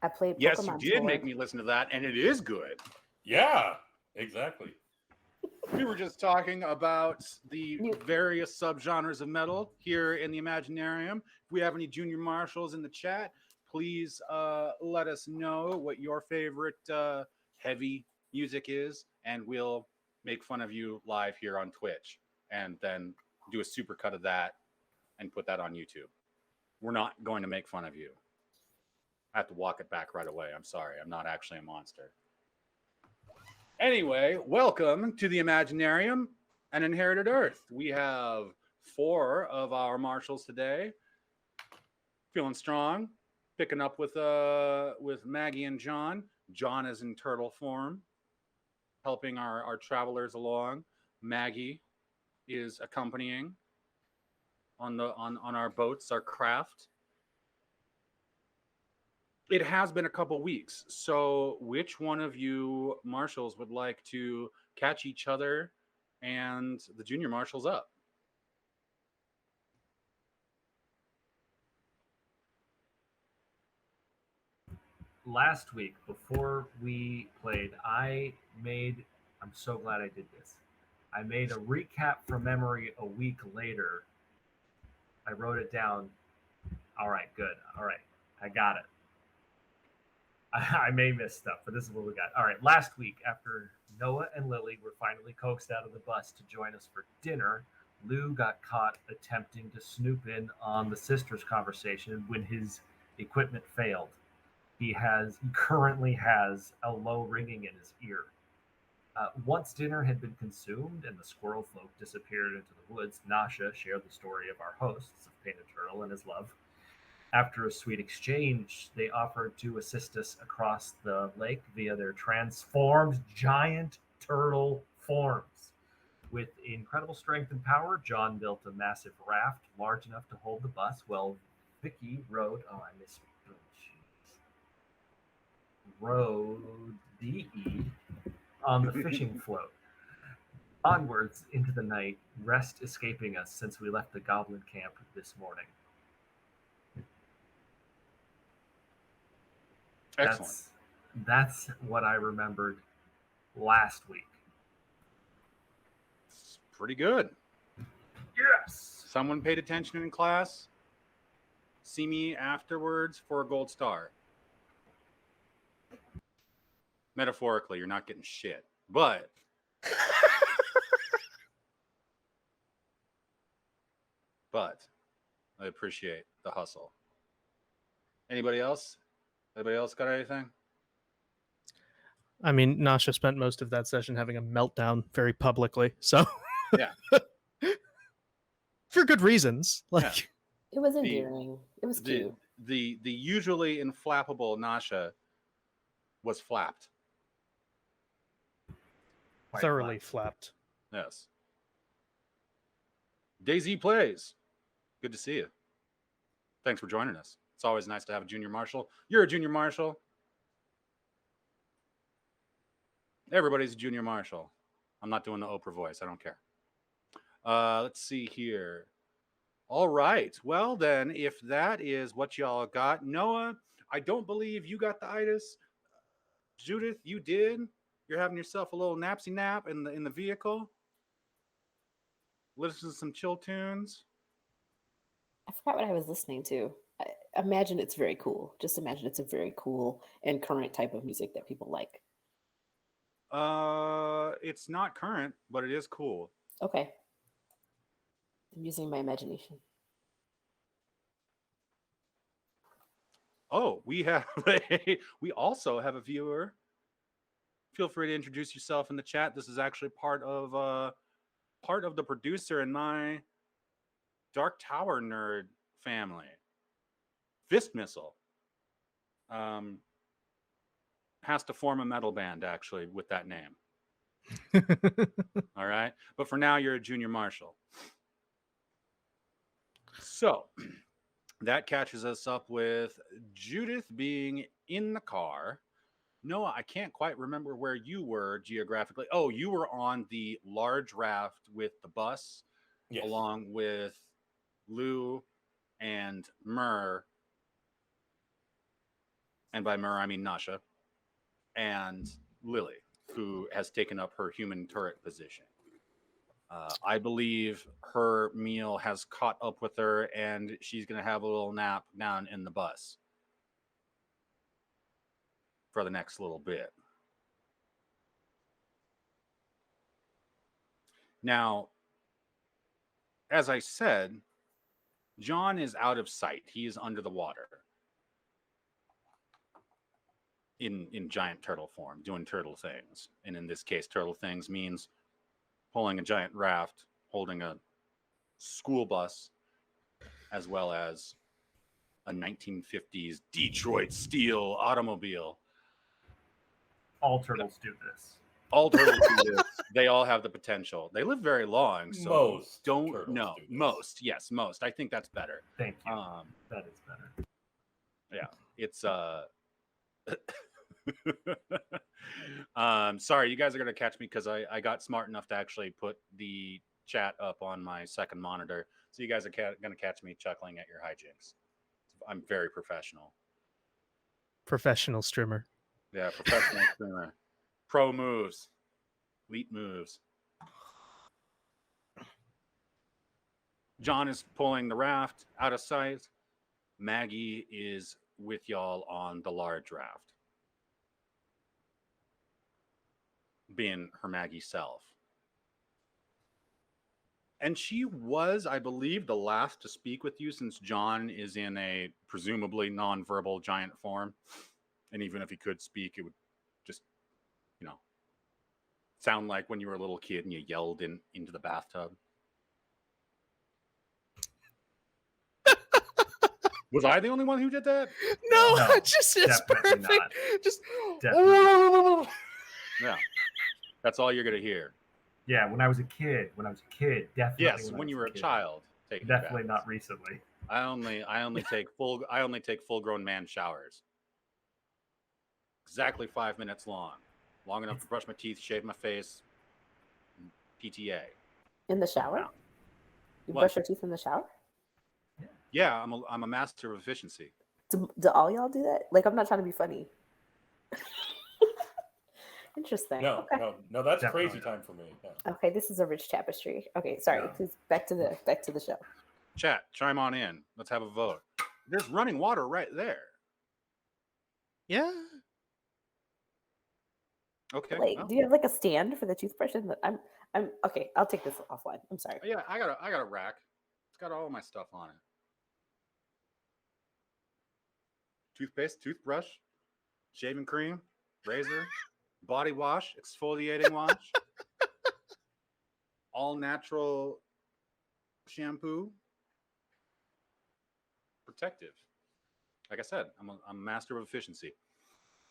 I played Yes, you Pokemon did make Sword. me listen to that, and it is good. Yeah, exactly. We were just talking about the You, various subgenres of metal here in the Imaginarium. If we have any junior marshals in the chat, please let us know what your favorite heavy music is, and we'll make fun of you live here on Twitch, and then do a super cut of that and put that on YouTube. We're not going to make fun of you. I have to walk it back right away. I'm sorry. I'm not actually a monster. Anyway, welcome to the Imaginarium and Inherited Earth. We have 4 of our marshals today. Feeling strong. Picking up with Maggie and John. John is in turtle form, helping our travelers along. Maggie is accompanying on our boats, our craft. It has been a couple weeks, so which one of you marshals would like to catch each other and the junior marshals up? Last week, before we played, I'm so glad I did this. I made a recap from memory a week later. I wrote it down. All right, good. All right, I got it. I may miss stuff, but this is what we got. All right, last week, after Noah and Lily were finally coaxed out of the bus to join us for dinner, Lou got caught attempting to snoop in on the sisters' conversation when his equipment failed. He currently has a low ringing in his ear. Once dinner had been consumed and the squirrel folk disappeared into the woods, Nasha shared the story of our hosts of Painted Turtle and his love. After a sweet exchange, they offered to assist us across the lake via their transformed giant turtle forms. With incredible strength and power, John built a massive raft large enough to hold the bus, while Vicky rode. Oh, I missed. Oh, jeez. Rode DE on the fishing float. Onwards into the night, rest escaping us since we left the goblin camp this morning. Excellent. That's what I remembered last week. It's pretty good. Yes. Someone paid attention in class. See me afterwards for a gold star. Metaphorically, you're not getting shit, but I appreciate the hustle. Anybody else? Anybody else got anything? I mean, Nasha spent most of that session having a meltdown very publicly, so Yeah. for good reasons. Like it was endearing. It was cute. The usually inflappable Nasha was flapped. thoroughly flapped. Yes. Daisy plays. Good to see you. Thanks for joining us. It's always nice to have a junior marshal. You're a junior marshal. Everybody's a junior marshal. I'm not doing the Oprah voice. I don't care. Let's see here. All right. Well, then, if that is what y'all got, Noah, I don't believe you got the itis. Judith, you did. You're having yourself a little napsy nap in the vehicle. Listen to some chill tunes. I forgot what I was listening to. I imagine it's very cool. Just imagine it's a very cool and current type of music that people like. It's not current, but it is cool. Okay. I'm using my imagination. Oh, we also have a viewer. Feel free to introduce yourself in the chat. This is actually part of the producer in my Dark Tower nerd family. Fist Missile has to form a metal band actually with that name. All right, but for now you're a junior marshal. So that catches us up with Judith being in the car. Noah, I can't quite remember where you were geographically. Oh, you were on the large raft with the bus, Yes. along with Lou and Myrrh. and by Mer I mean Nasha, and Lily, who has taken up her human turret position. I believe her meal has caught up with her, and she's going to have a little nap down in the bus for the next little bit. Now, as I said, John is out of sight. He is under the water in giant turtle form, doing turtle things. And in this case, turtle things means pulling a giant raft, holding a school bus, as well as a 1950s Detroit steel automobile. All turtles do this. All turtles do this. They all have the potential. They live very long, so Most don't turtles know. do this. Most, yes, most. I think that's better. Thank you. That is better. Yeah, it's sorry, you guys are gonna catch me because I got smart enough to actually put the chat up on my second monitor, so you guys are gonna catch me chuckling at your hijinks. I'm very professional. Professional streamer. Yeah, professional streamer. Pro moves. Elite moves. John is pulling the raft out of sight. Maggie is with y'all on the large raft, being her Maggie self. And she was, I believe, the last to speak with you, since John is in a presumably nonverbal giant form. And even if he could speak, it would just, sound like when you were a little kid and you yelled into the bathtub. Was I the only one who did that? No, No, just it's definitely perfect. not. Just Definitely. Yeah. That's all you're going to hear. Yeah, when I was a kid, definitely. Yes, when you were a kid. child. Taking Definitely baths. not recently. I only take full grown man showers. Exactly 5 minutes long. Long enough to brush my teeth, shave my face. PTA. In the shower? Wow. You What? brush your teeth in the shower? Yeah, I'm a master of efficiency. Do all y'all do that? Like, I'm not trying to be funny. Interesting. No, Okay. no, that's Definitely crazy not. time for me. Yeah. Okay, this is a rich tapestry. Okay, sorry. Yeah. Please back to the show. Chat, chime on in. Let's have a vote. There's running water right there. yeah. Okay. Like, well, do you have like a stand for the toothbrush? I'm okay. I'll take this offline. I'm sorry. yeah, I got a rack. It's got all my stuff on it. Toothpaste, toothbrush, shaving cream, razor, body wash, exfoliating wash, all natural shampoo, protective. Like I said, I'm a master of efficiency.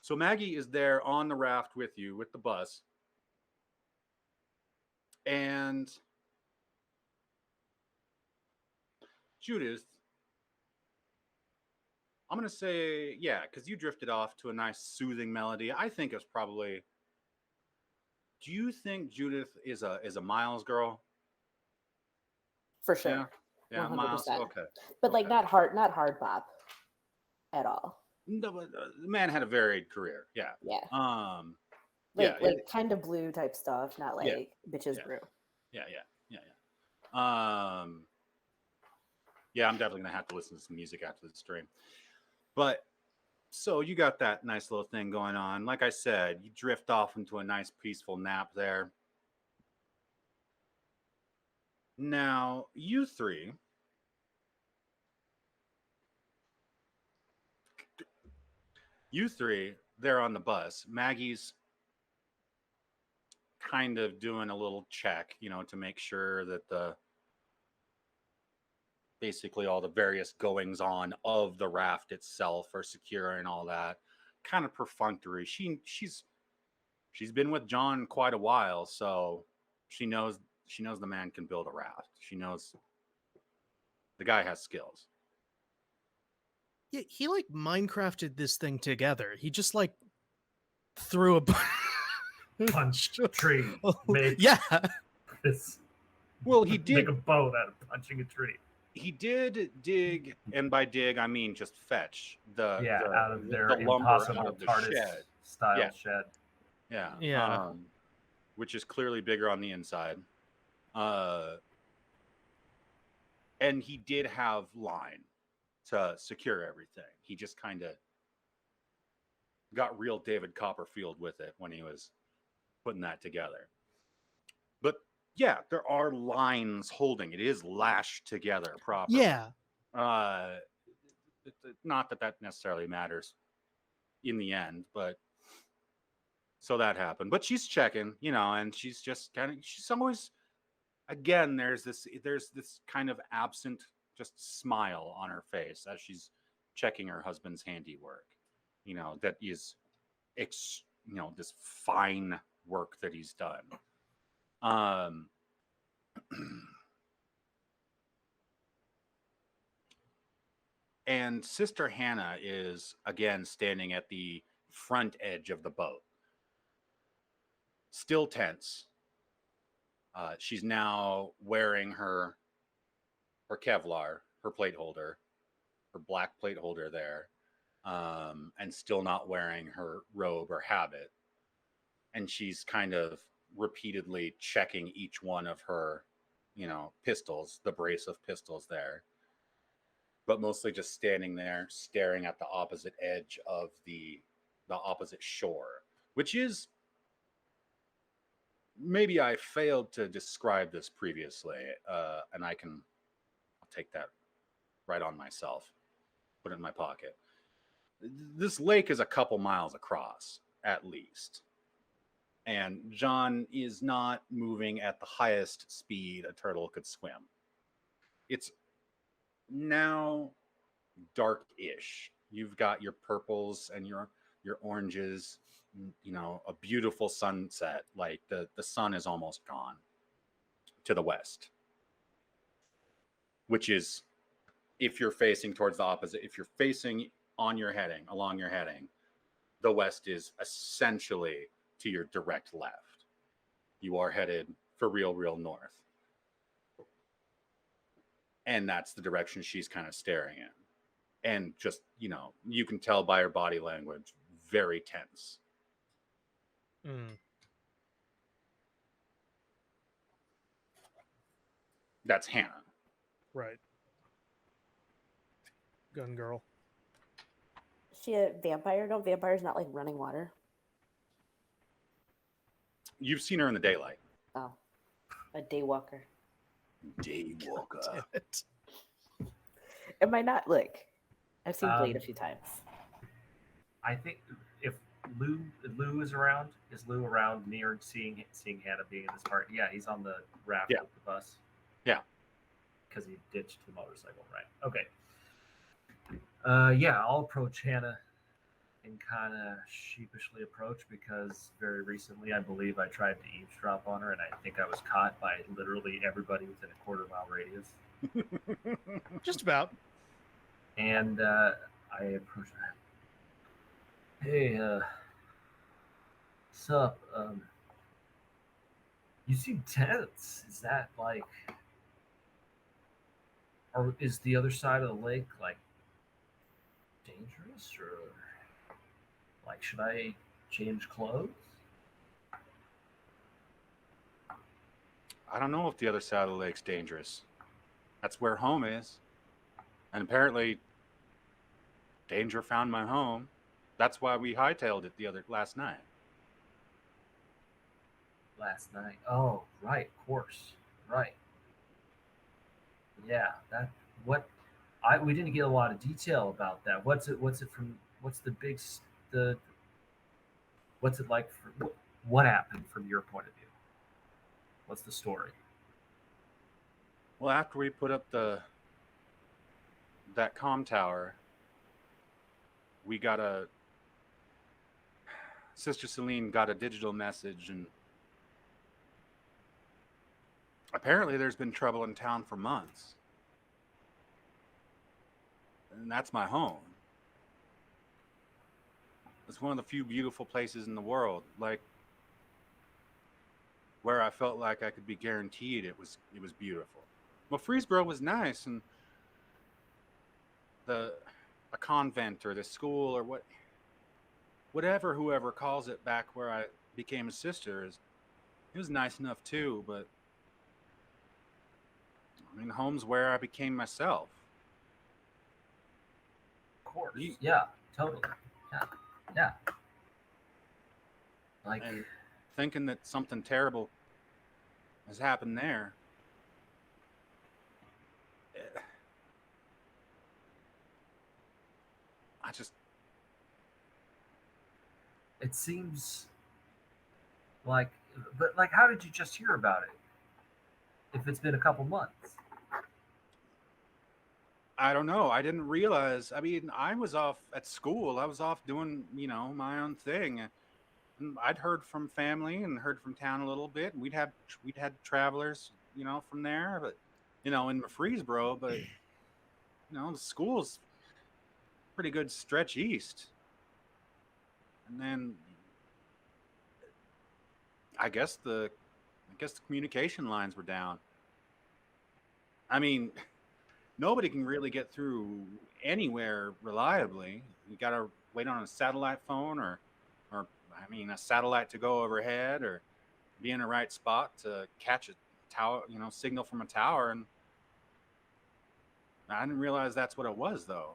So Maggie is there on the raft with you with the bus. And Judith, I'm going to say, yeah, because you drifted off to a nice soothing melody. I think it's probably. Do you think Judith is a Miles girl? For sure. Yeah, 100%. Miles. Okay. But like Okay. not hard bop at all. No, but the man had a varied career. Yeah. Yeah. Yeah. Like kind of blue type stuff, not like Yeah. bitches Yeah. brew. Yeah. Yeah, I'm definitely gonna have to listen to some music after the stream. But so you got that nice little thing going on. Like I said, you drift off into a nice peaceful nap there. Now, you three they're on the bus. Maggie's kind of doing a little check, to make sure that basically all the various goings on of the raft itself are secure and all that. Kind of perfunctory. She's been with John quite a while, so she knows the man can build a raft. She knows the guy has skills. Yeah, he like Minecrafted this thing together. He just like threw a Punch tree. Oh, Make yeah. this. Well, he Make did a boat out of punching a tree. He did dig, and by dig I mean just fetch out of their the lumber out impossible of the TARDIS shed. style Yeah. shed. Yeah. Yeah. Which is clearly bigger on the inside. And he did have line to secure everything. He just kind of got real David Copperfield with it when he was putting that together. But yeah, there are lines holding. It is lashed together properly. Yeah. Not that necessarily matters in the end, but so that happened. But she's checking, and she's just she's always, again, there's this kind of absent just smile on her face as she's checking her husband's handiwork, that is this fine work that he's done. And Sister Hannah is again standing at the front edge of the boat, still tense. She's now wearing her Kevlar, her plate holder, her black plate holder there, and still not wearing her robe or habit. And she's kind of repeatedly checking each one of her, pistols, the brace of pistols there, but mostly just standing there staring at the opposite edge of the opposite shore, which is, maybe I failed to describe this previously, and I'll take that right on myself, put it in my pocket. This lake is a couple miles across, at least. And John is not moving at the highest speed a turtle could swim. It's now dark-ish. You've got your purples and your oranges, a beautiful sunset. Like the sun is almost gone to the west, which is, if you're facing towards the opposite, if you're facing along your heading, the west is essentially to your direct left. You are headed for real north. And that's the direction she's kind of staring in. And just, you can tell by her body language, very tense. That's Hannah. Right. Gun girl. Is she a vampire? No, vampire's not like running water. You've seen her in the daylight. Oh, a daywalker. Daywalker. Damn it. Am I not? Look, I've seen Blade a Um, few times. I think if Lou is around, near seeing Hannah being in this part? Yeah, he's on the raft Yeah. with the bus. Yeah. Because he ditched the motorcycle, right? Okay. Yeah, I'll approach Hannah and kind of sheepishly approach, because very recently I believe I tried to eavesdrop on her, and I think I was caught by literally everybody within a quarter-mile radius. Just about. And I approached her. Hey, what's up? You seem tense. Is that like, or is the other side of the lake like dangerous, or like should I change clothes? I don't know if the other side of the lake's dangerous. That's where home is. And apparently, danger found my home. That's why we hightailed it last night. Last night. Oh, right, of course. Right. Yeah, we didn't get a lot of detail about that. What's it like what happened from your point of view? What's the story? Well, after we put up that comm tower, we got Sister Celine got a digital message, and apparently there's been trouble in town for months. And that's my home. It's one of the few beautiful places in the world, like where I felt like I could be guaranteed it was beautiful. Well, Freesboro was nice, and the a convent or the school or whatever whoever calls it back where I became a sister is it was nice enough too, but I mean home's where I became myself. Of course. You- Yeah, totally. Yeah. Yeah. Like, and thinking that something terrible has happened there. eh, I just it seems like, but like, how did you just hear about it? If it's been a couple months. I don't know. I didn't realize. I mean, I was off at school. I was off doing, my own thing. And I'd heard from family and heard from town a little bit. And we'd had travelers, from there, but in Murfreesboro. But the school's pretty good stretch east. And then I guess the communication lines were down. I mean, nobody can really get through anywhere reliably. You got to wait on a satellite phone or I mean, a satellite to go overhead or be in the right spot to catch a tower, signal from a tower. And I didn't realize that's what it was, though.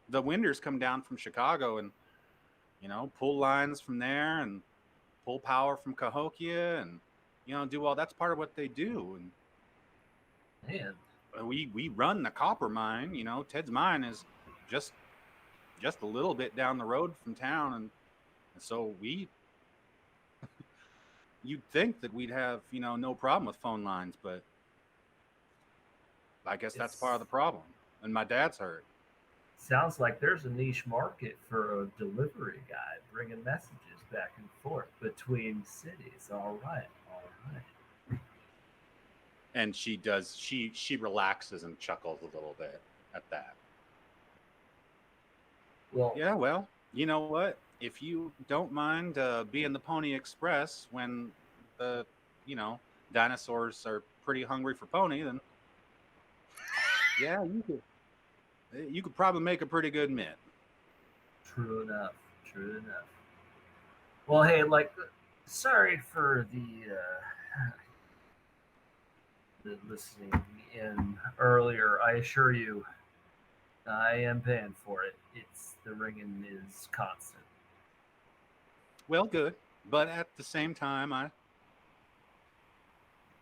The winders come down from Chicago and, pull lines from there and pull power from Cahokia and, do all that's part of what they do. Man, And we run the copper mine. Ted's mine is just a little bit down the road from town, and so you'd think that we'd have no problem with phone lines, but I guess that's part of the problem. And my dad's hurt. sounds like there's a niche market for a delivery guy bringing messages back and forth between cities. All right, all right. And she relaxes and chuckles a little bit at that. Well, Yeah, well, you know what? If you don't mind being the Pony Express when the dinosaurs are pretty hungry for pony, then yeah, you could probably make a pretty good mint. true enough. True enough. Well, hey, like, sorry for the listening in earlier. I assure you, I am paying for it. It's the ringing is constant. Well, good, but at the same time, I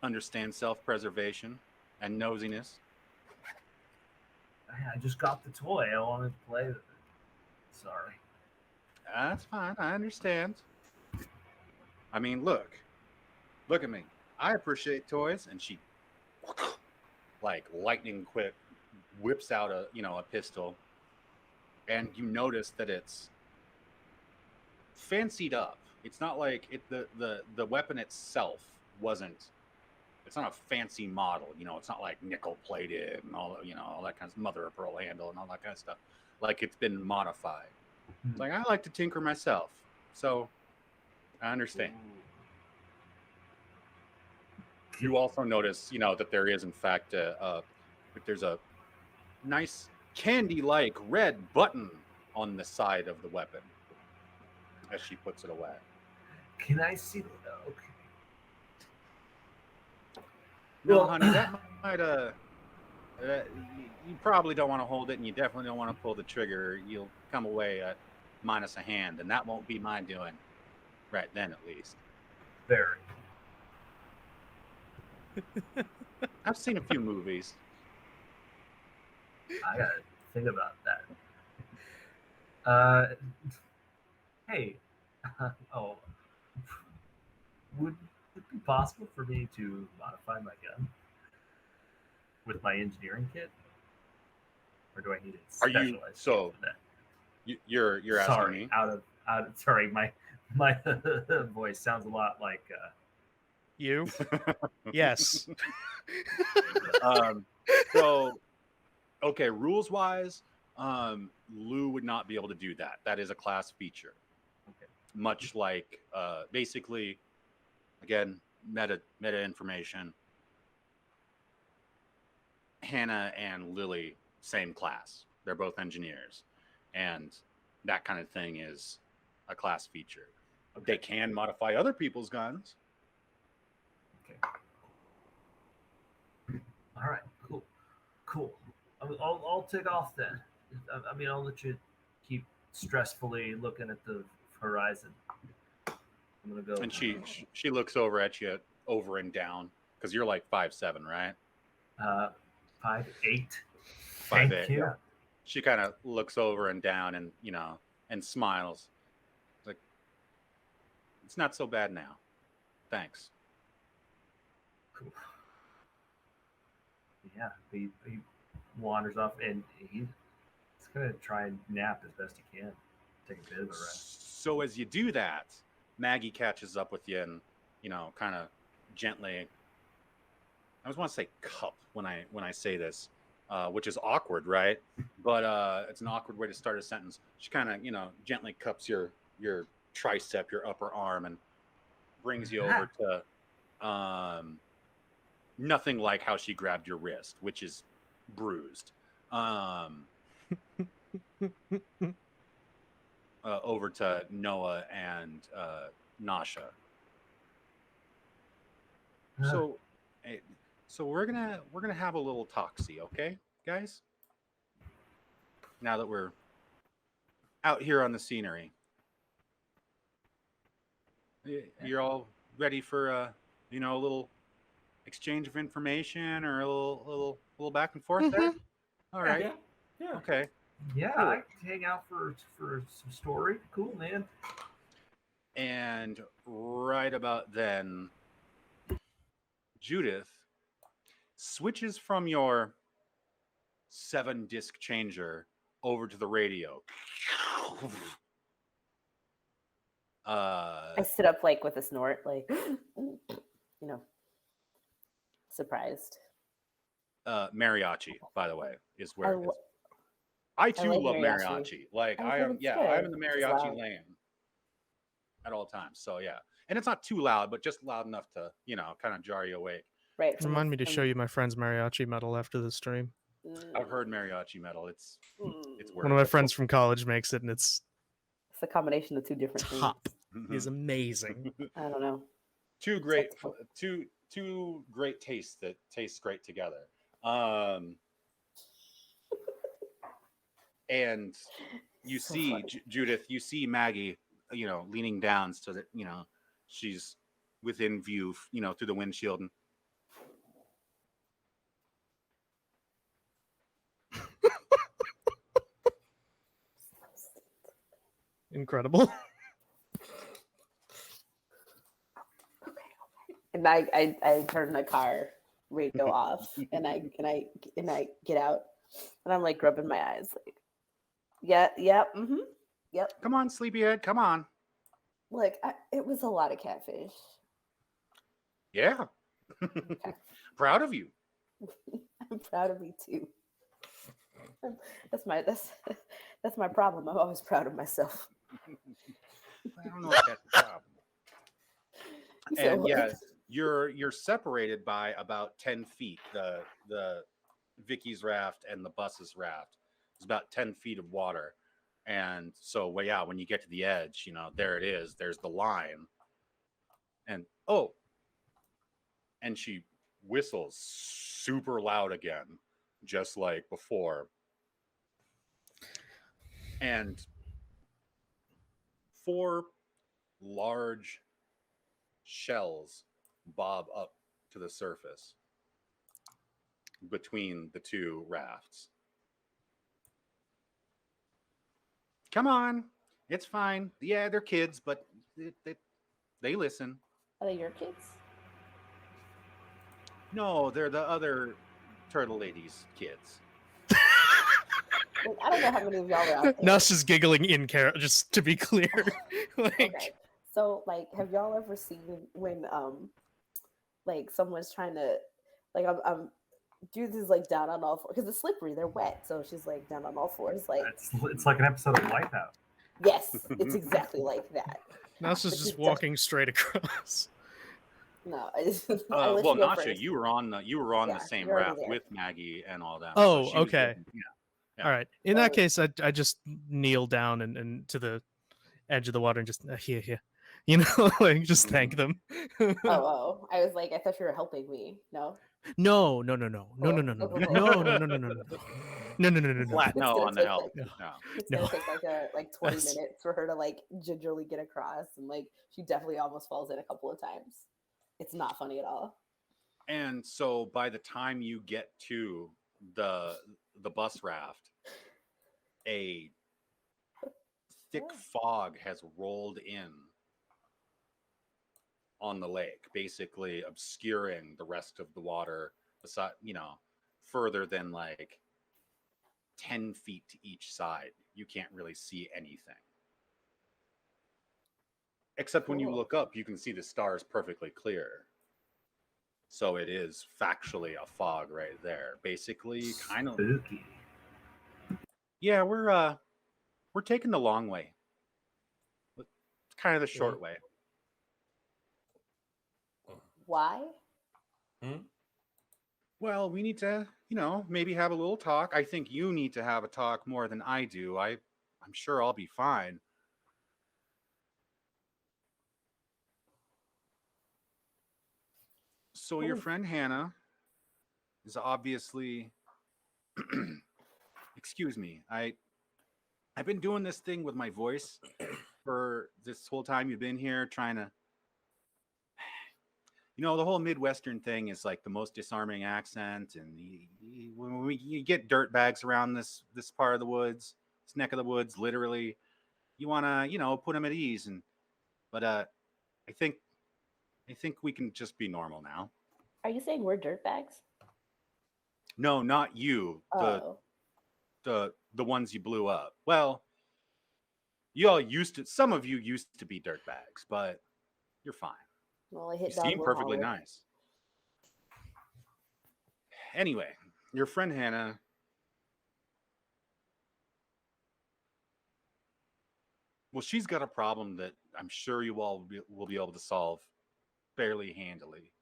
understand self-preservation and nosiness. I just got the toy. I wanted to play with it. Sorry. That's fine. I understand. I mean, look at me. I appreciate toys, and she, like lightning quick, whips out a pistol, and you notice that it's fancied up. It's not like the weapon itself wasn't. It's not a fancy model. It's not like nickel plated and all that kind of mother of pearl handle and all that kind of stuff. Like it's been modified. It's like I like to tinker myself, so I understand. You also notice, that there is in fact there's a nice candy-like red button on the side of the weapon as she puts it away. Can I see the? Okay. No, Well- honey, that might you probably don't want to hold it, and you definitely don't want to pull the trigger. You'll come away minus a hand, and that won't be my doing. Right then, at least. Very. I've seen a few movies. I gotta think about that. Hey, oh, would it be possible for me to modify my gun with my engineering kit, or do I need it Are specialized? you so? for that? You're asking Sorry, me. out of sorry, my voice sounds a lot like You? Yes. So, okay, rules wise, Lou would not be able to do that. That is a class feature. Okay. Much like, basically, again, meta information. Hannah and Lily, same class. They're both engineers, and that kind of thing is a class feature. They can modify other people's guns. Okay. All right. Cool. I'll take off then. I mean, I'll let you keep stressfully looking at the horizon. I'm gonna go. And she looks over at you, over and down, because you're like 5'7", right? 5'8". 5'8". Thank you. Yeah. She kind of looks over and down, and and smiles. Like, it's not so bad now. Thanks. Cool. Yeah, he wanders off, and he's gonna try and nap as best he can. Take a bit of a rest. So as you do that, Maggie catches up with you and, kind of gently. I always want to say cup when I say this, which is awkward, right? But it's an awkward way to start a sentence. She kind of, gently cups your tricep, your upper arm, and brings you over to nothing like how she grabbed your wrist, which is bruised. Over to Noah and Nasha. So we're gonna have a little talksy, okay, guys? Now that we're out here on the scenery, you're all ready for a little exchange of information or a little back and forth there. All right. Yeah. Okay. Yeah, Cool. I can hang out for some story. Cool, man. And right about then, Judith switches from your 7-disc changer over to the radio. I sit up like with a snort, like surprised. Mariachi, by the way, is where it is. I I too like love mariachi. mariachi. Like I I think am, it's yeah, good. I'm in the It's mariachi loud. lane at all times. So yeah, and it's not too loud, but just loud enough to kind of jar you awake. Right. Remind me to show you my friend's mariachi medal after the stream. I've heard mariachi metal. It's worth One of my it. friends from college makes it, and it's It's a combination of two different top. things. Is amazing. I don't know. two great tastes that taste great together. And you So see funny. Judith, you see Maggie, leaning down so that she's within view, through the windshield. And Incredible. And I turn the car radio off, and I get out, and I'm like rubbing my eyes, like, yep, yep. come on, sleepyhead, come on. Look, it was a lot of catfish. Yeah. Proud of you. I'm proud of me too. That's my problem. I'm always proud of myself. I don't know if that's a problem. So, And yeah, you're separated by about 10 feet. The Vicky's raft and the bus's raft is about 10 feet of water. And so, well, yeah, when you get to the edge, there it is. There's the line. And and she whistles super loud again, just like before. And 4 large shells bob up to the surface between the 2 rafts. Come on, it's fine. Yeah, they're kids, but they listen. are they your kids? No, they're the other turtle lady's kids. Like, I don't know how many of y'all are out there. Nuss is giggling in character, just to be clear. Okay. So, like, have y'all ever seen when like someone's trying to, like, I'm Judith is like down on all fours because it's slippery, they're wet, so she's like down on all fours, like, It's like an episode of Lighthouse. yes, it's exactly like that. Nuss is But just she's walking straight across. No, Well, Nasha, you were on the Yeah, same you're already raft there. with Maggie and all that. Oh, she was okay. getting- yeah. Yeah. All right. In that So- case, I just kneel down and to the edge of the water and just here, you know, like just thank them. Oh, I was like, I thought you were helping me. No. No. Flat It's no gonna on the take help. like No. No. it's No. gonna take like 20 That's- minutes for her to like gingerly get across, and like she definitely almost falls in a couple of times. It's not funny at all. And so by the time you get to the bus raft, a thick Yeah. fog has rolled in on the lake, basically obscuring the rest of the water, beside, further than like 10 feet to each side. You can't really see anything. Except when you Cool. look up, you can see the stars perfectly clear. So it is factually a fog right there. Basically, kind of. Spooky. Yeah, we're taking the long way. It's kind of the short way. Why? Well, we need to, maybe have a little talk. I think you need to have a talk more than I do. I'm sure I'll be fine. So your Holy- friend Hannah is obviously excuse me. I've been doing this thing with my voice for this whole time you've been here, trying to, the whole Midwestern thing is like the most disarming accent, and when you get dirt bags around this part of the woods, this neck of the woods, literally, you want to, put them at ease. But I think we can just be normal now. Are you saying we're dirtbags? No, not you. Oh, The ones you blew up. Well, some of you used to be dirtbags, but you're fine. well, I You hit dog. seem perfectly nice. Anyway, your friend Hannah, well, she's got a problem that I'm sure you all will be able to solve fairly handily.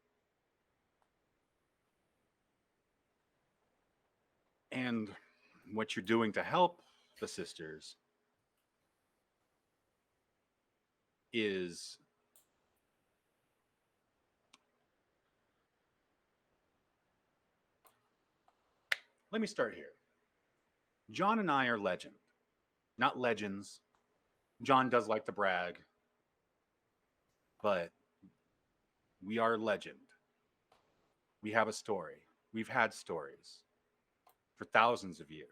And what you're doing to help the sisters is let me start here. John and I are legend, not legends. John does like to brag, but we are legend. We have a story. We've had stories for thousands of years.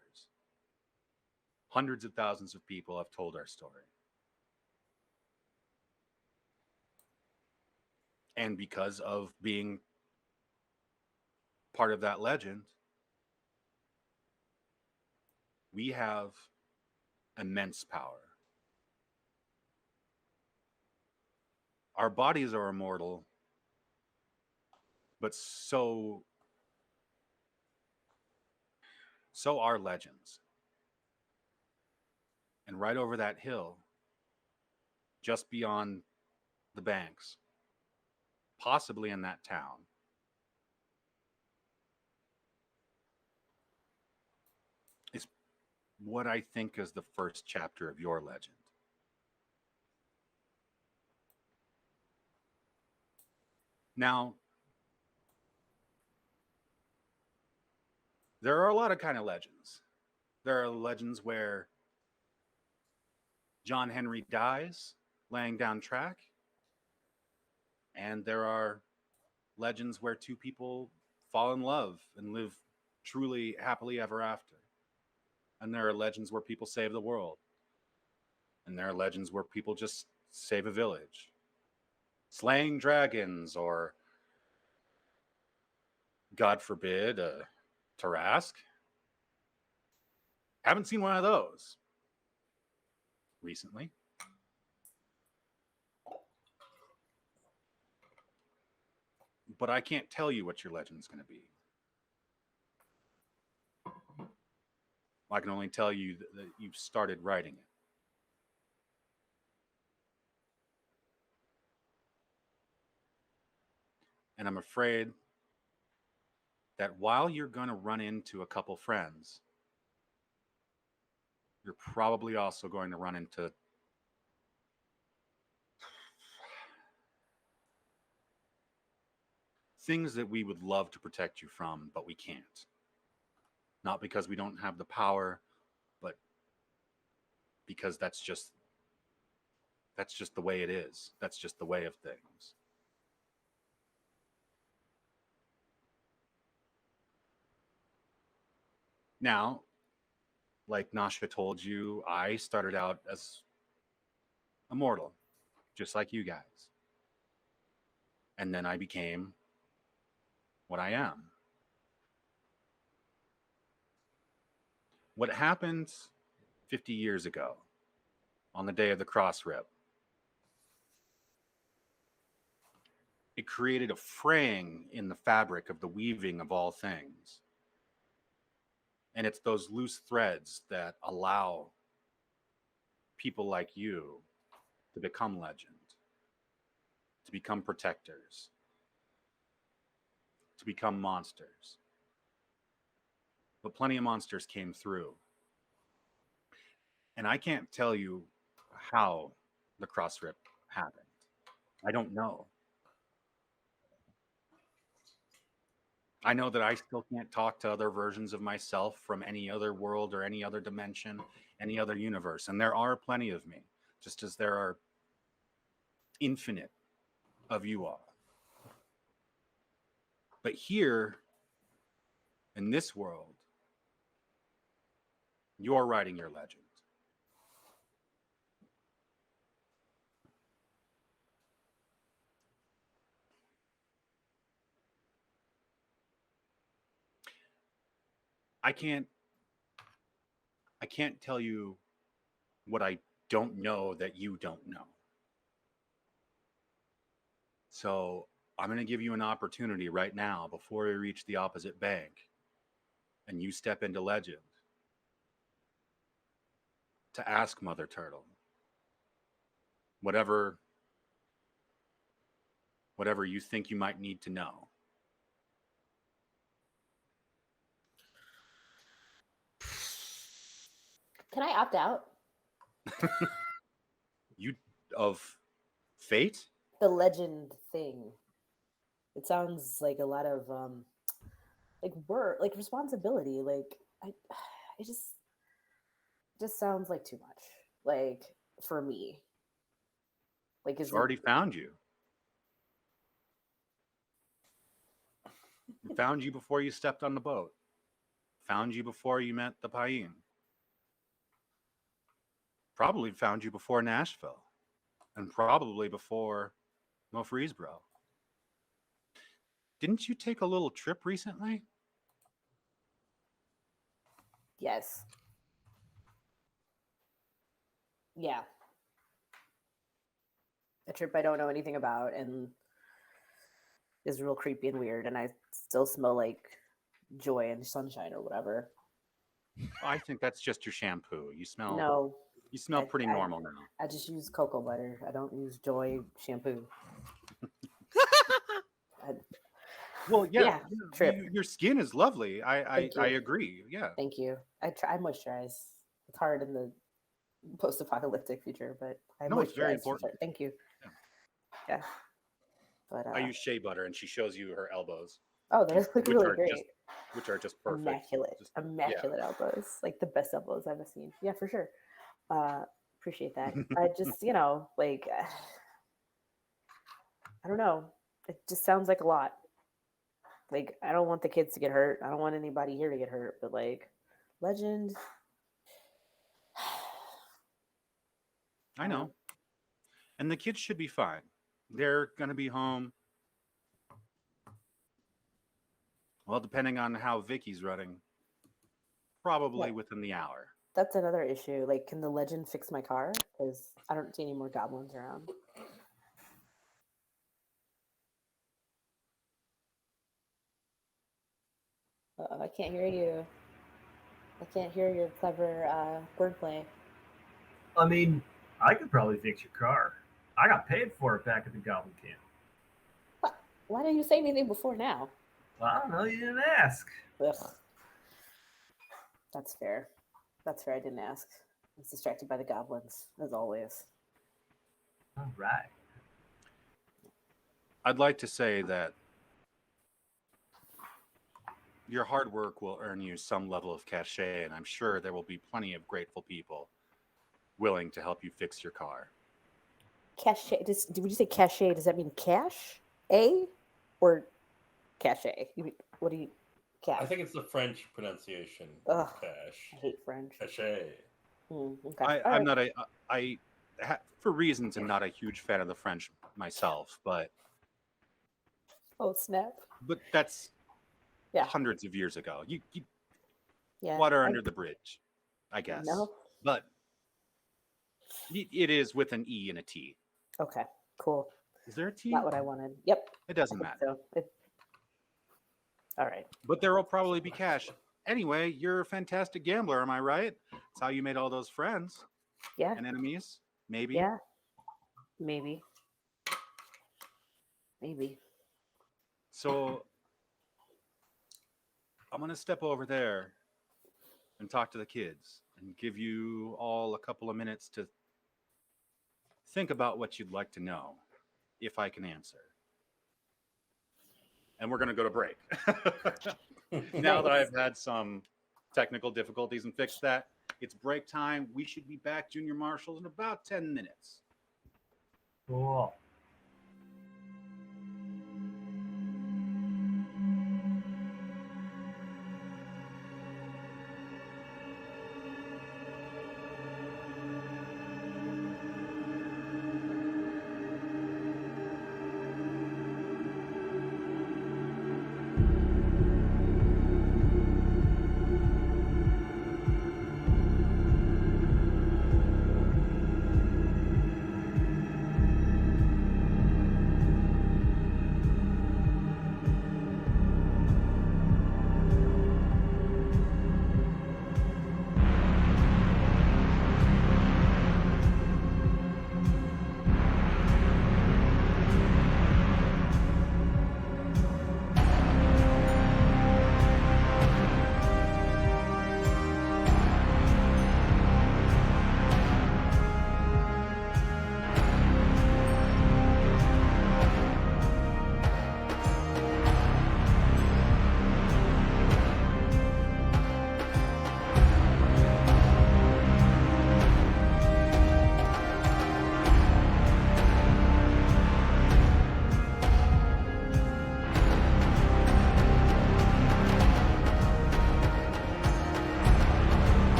Hundreds of thousands of people have told our story. And because of being part of that legend, we have immense power. Our bodies are immortal, but so are legends. And right over that hill, just beyond the banks, possibly in that town, is what I think is the first chapter of your legend. Now, there are a lot of kind of legends. There are legends where John Henry dies laying down track, and there are legends where two people fall in love and live truly happily ever after. And there are legends where people save the world. And there are legends where people just save a village. Slaying dragons, or, God forbid, a Tarask. Haven't seen one of those recently. But I can't tell you what your legend's going to be. I can only tell you that you've started writing it. And I'm afraid that while you're going to run into a couple friends you're probably also going to run into things that we would love to protect you from, but we can't. Not because we don't have the power, but because that's just the way it is. That's just the way of things. Now, like Nasha told you, I started out as a mortal, just like you guys. And then I became what I am. What happened 50 years ago on the day of the cross rip, it created a fraying in the fabric of the weaving of all things. And it's those loose threads that allow people like you to become legend, to become protectors, to become monsters. But plenty of monsters came through. And I can't tell you how the cross rip happened. I don't know. I know that I still can't talk to other versions of myself from any other world or any other dimension, any other universe. And there are plenty of me, just as there are infinite of you all. But here, in this world, you're writing your legend. I can't tell you what I don't know that you don't know. So I'm going to give you an opportunity right now before we reach the opposite bank and you step into legend to ask Mother Turtle whatever you think you might need to know. Can I opt out? You of fate? The legend thing. It sounds like a lot of like work, like responsibility. Like I, it just sounds like too much. Like for me. Like is It's it already found you. Found you before you stepped on the boat. Found you before you met the Paim. Probably found you before Nashville. And probably before Mofreesboro. Didn't you take a little trip recently? yes. Yeah. A trip I don't know anything about and is real creepy and weird, and I still smell like joy and sunshine or whatever. I think that's just your shampoo. You smell No, pretty I normal now. I just use cocoa butter. I don't use joy shampoo. I, Well, yeah, yeah, trip. your skin is lovely. Thank I you. agree. Yeah. Thank you. I moisturize. It's hard in the post-apocalyptic future, but I No, it's very moisturize for important. sure. Thank you. Yeah. Yeah, but I use shea butter, and she shows you her elbows, oh, they look which really are great. just perfect. Immaculate, Just, immaculate elbows, like the best elbows I've ever seen. Yeah, for sure. Appreciate that. I just, like, I don't know. It just sounds like a lot. Like, I don't want the kids to get hurt. I don't want anybody here to get hurt. But like, legend. I know. And the kids should be fine. They're gonna be home. Well, depending on how Vicky's running, probably What? within the hour. That's another issue. Like, can the legend fix my car? Because I don't see any more goblins around. I can't hear you. I can't hear your clever wordplay. I mean, I could probably fix your car. I got paid for it back at the Goblin Camp. What? Why didn't you say anything before now? Well, I don't know. You didn't ask. Ugh. That's fair. That's fair. I didn't ask. He's distracted by the goblins, as always. All right. I'd like to say that your hard work will earn you some level of cachet, and I'm sure there will be plenty of grateful people willing to help you fix your car. Cachet. Would you say cachet? Does that mean cash? A or cachet? What do you cash? I think it's the French pronunciation. Ugh, Cash. I hate French. Cachet. Okay. I'm not for reasons, I'm not a huge fan of the French myself, but Oh snap! that's Yeah. hundreds of years ago. You Yeah. water under the bridge, I guess. No. But it is with an E and a T. Okay. Cool. Is there a T? Not what I wanted. Yep. It doesn't I matter. think so. All right. But there will probably be cash. Anyway, you're a fantastic gambler, am I right? That's how you made all those friends Yeah. and enemies, maybe. Yeah. Maybe. So I'm going to step over there and talk to the kids and give you all a couple of minutes to think about what you'd like to know, if I can answer. And we're going to go to break. Now that I've had some technical difficulties and fixed that, it's break time. We should be back, Junior Marshals, in about 10 minutes. Cool.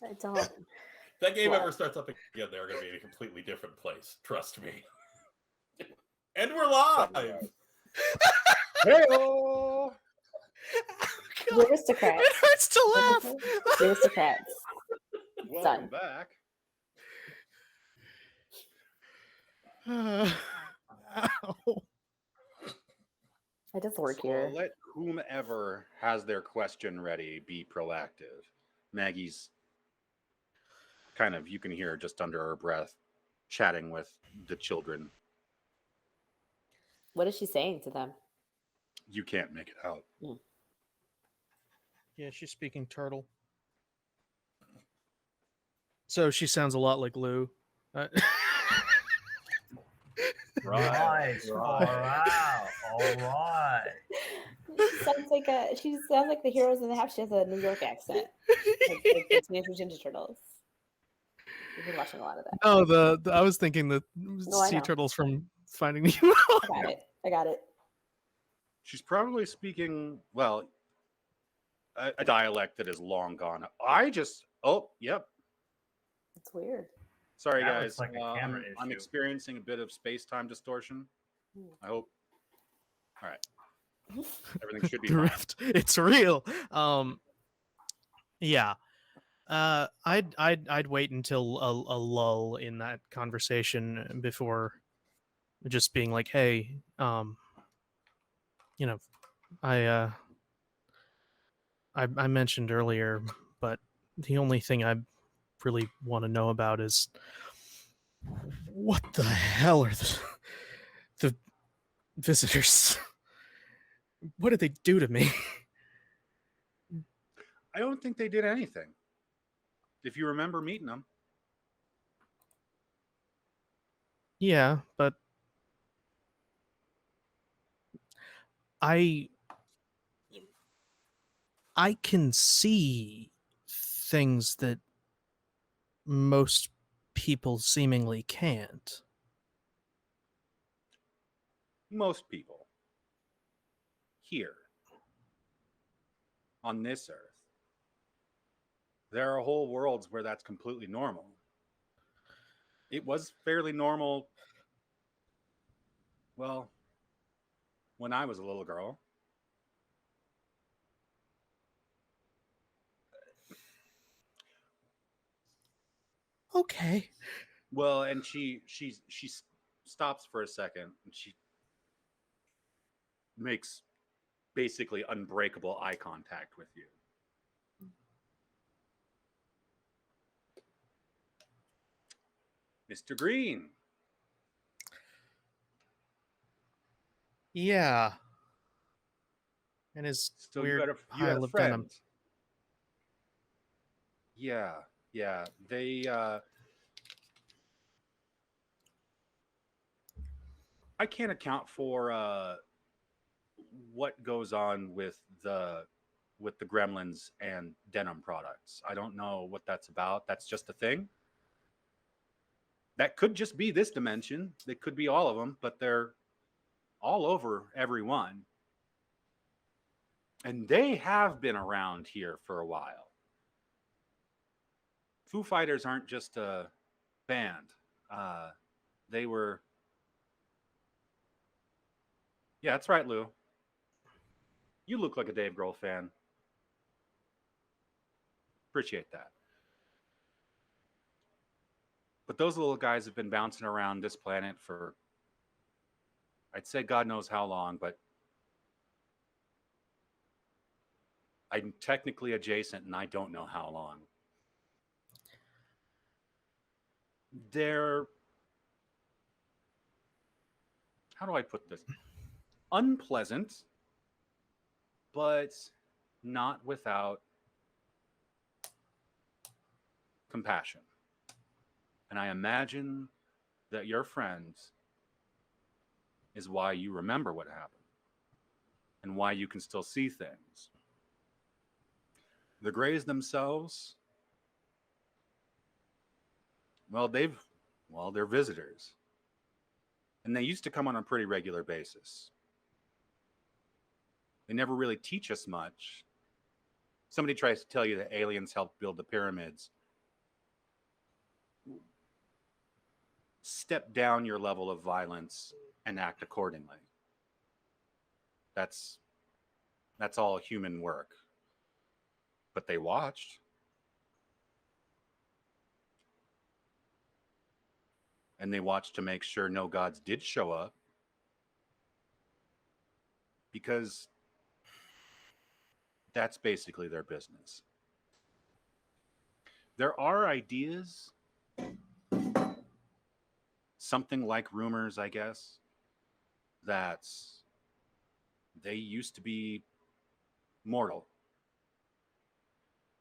I don't. That game What? ever starts up again, they're going to be in a completely different place. Trust me. And we're live. Hey-oh! The aristocrats. It hurts to laugh. The aristocrats. Welcome Done. back. Ow. I just work So here. let whomever has their question ready be proactive. Maggie's kind of, you can hear just under her breath, chatting with the children. What is she saying to them? You can't make it out. Yeah, she's speaking turtle. So she sounds a lot like Lou. Nice. All right. All right. She sounds like the heroes in the half. She has a New York accent, like the Teenage Mutant Ninja Turtles. We've been watching a lot of that. Oh, the I was thinking the I sea know. turtles from Finding Nemo. I got it. She's probably speaking, well, a dialect that is long gone. Yep. It's weird. Sorry, That guys. looks like a camera I'm issue. experiencing a bit of space-time distortion. I hope. All right. Everything should be The fine. rift, it's real. Yeah. I'd wait until a lull in that conversation before just being like, hey, you know, I I mentioned earlier, but the only thing I really want to know about is what the hell are the visitors? What did they do to me? I don't think they did anything. If you remember meeting them. Yeah, but I can see things that most people seemingly can't. Most people here on this earth, there are whole worlds where that's completely normal. It was fairly normal, well, when I was a little girl. Okay. Well, and she stops for a second and she makes basically unbreakable eye contact with you. Mr. Green. Yeah. And his So weird you had pile a of venom. friend. Yeah. They I can't account for what goes on with the gremlins and denim products. I don't know what that's about. That's just a thing. That could just be this dimension. They could be all of them, but they're all over everyone. And they have been around here for a while. Foo Fighters aren't just a band. They were. Yeah, that's right, Lou. You look like a Dave Grohl fan. Appreciate that. But those little guys have been bouncing around this planet for, I'd say God knows how long, but I'm technically adjacent and I don't know how long. They're, how do I put this? Unpleasant, but not without compassion. And I imagine that your friend is why you remember what happened and why you can still see things. The Greys themselves, well, they're visitors. And they used to come on a pretty regular basis. They never really teach us much. Somebody tries to tell you that aliens helped build the pyramids. Step down your level of violence and act accordingly. That's all human work. But they watched. And they watched to make sure no gods did show up. Because that's basically their business. There are ideas, something like rumors, I guess, that they used to be mortal.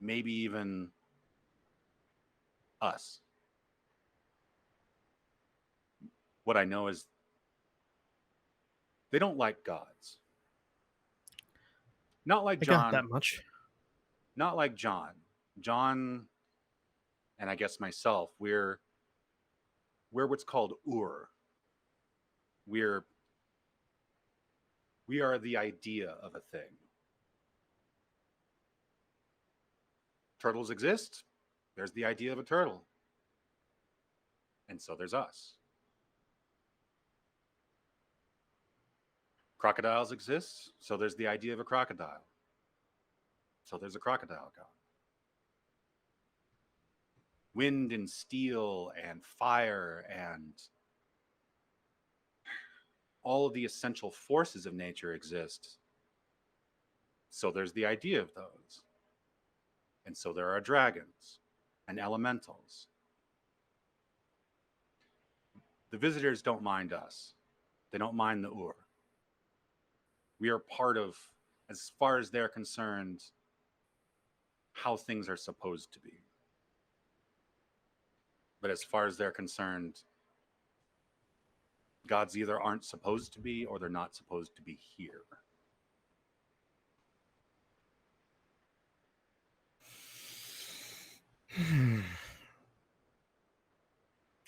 Maybe even us. What I know is they don't like gods. Not like I got John. that much. Not like John. John, and I guess myself, we're what's called Ur. We are the idea of a thing. Turtles exist. There's the idea of a turtle. And so there's us. Crocodiles exist. So there's the idea of a crocodile. So there's a crocodile god. Wind and steel and fire and all of the essential forces of nature exist. So there's the idea of those. And so there are dragons and elementals. The visitors don't mind us. They don't mind the Ur. We are part of, as far as they're concerned, how things are supposed to be. But as far as they're concerned, gods either aren't supposed to be or they're not supposed to be here.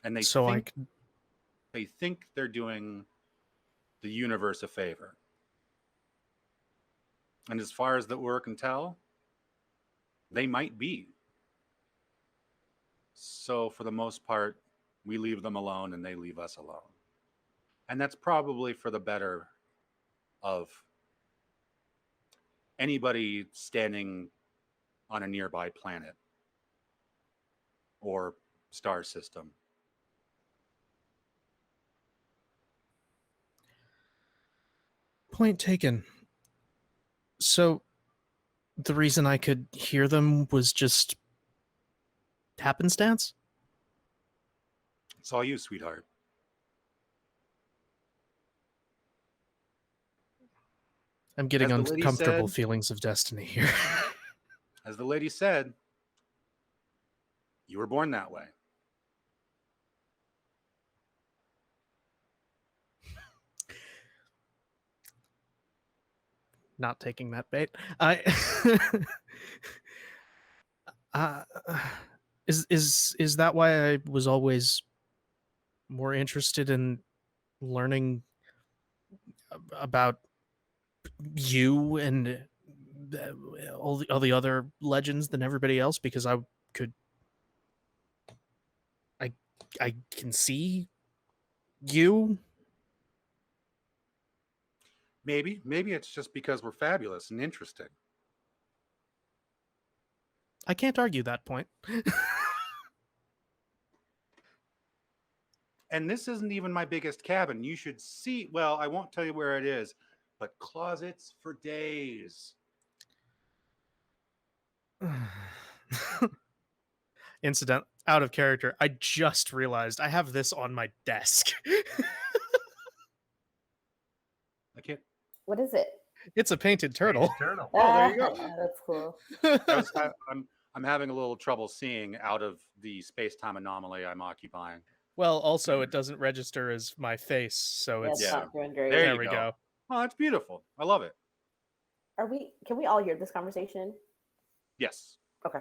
And they think they're doing the universe a favor. And as far as the Ur can tell, they might be. So for the most part, we leave them alone and they leave us alone. And that's probably for the better of anybody standing on a nearby planet or star system. Point taken. So the reason I could hear them was just happenstance? It's all you, sweetheart. I'm getting As the lady uncomfortable said- feelings of destiny here. As the lady said, you were born that way. Not taking that bait. uh, is that why I was always more interested in learning about you and all the other legends than everybody else, because I can see you? Maybe it's just because we're fabulous and interesting. I can't argue that point. And this isn't even my biggest cabin. You should see, well, I won't tell you where it is, but closets for days. Incident out of character. I just realized I have this on my desk. I can't. What is it? It's a painted turtle. Turtle. Oh, there you go. That's cool. I'm having a little trouble seeing out of the space-time anomaly I'm occupying. Well, also it doesn't register as my face, so Yeah, it's it's not doing great. There there you we go. go. Oh, it's beautiful. I love it. Can we all hear this conversation? Yes. Okay.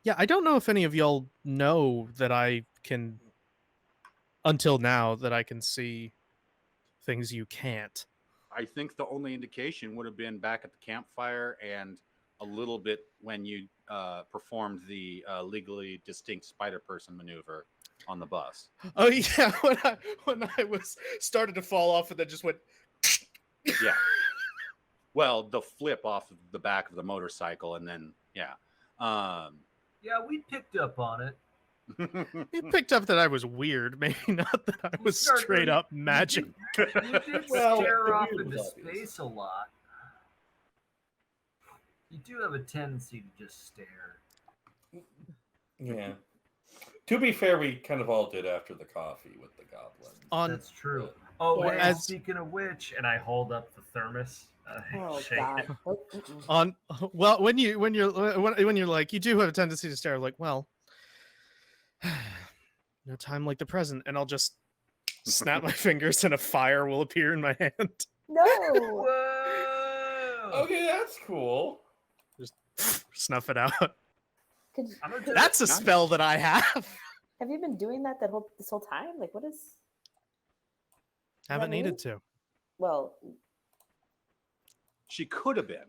Yeah, I don't know if any of y'all know that I can, until now, that I can see things you can't. I think the only indication would have been back at the campfire and a little bit when you performed the legally distinct Spider-Person maneuver. on the bus. Oh yeah, when I was started to fall off and then just went. Yeah. Well, the flip off of the back of the motorcycle, and then yeah. Yeah, we picked up on it. He picked up that I was weird, maybe not that I was straight up magic. You did Well, stare the off weird into was obvious. space a lot. You do have a tendency to just stare. Yeah. To be fair, we kind of all did after the coffee with the goblin. That's true. Oh, Yeah. wait, As- speaking of which, and I hold up the thermos. Oh shake God. it. Oh, mm-mm. On well, when you're like you do have a tendency to stare, like, well, no time like the present, and I'll just snap my fingers and a fire will appear in my hand. No. Whoa! Okay, that's cool. Just snuff it out. Could, I'm gonna could- That's a Nice. spell that I have. have you been doing that this whole time? Like, what is? Haven't that needed mean? to. Well, She could have been.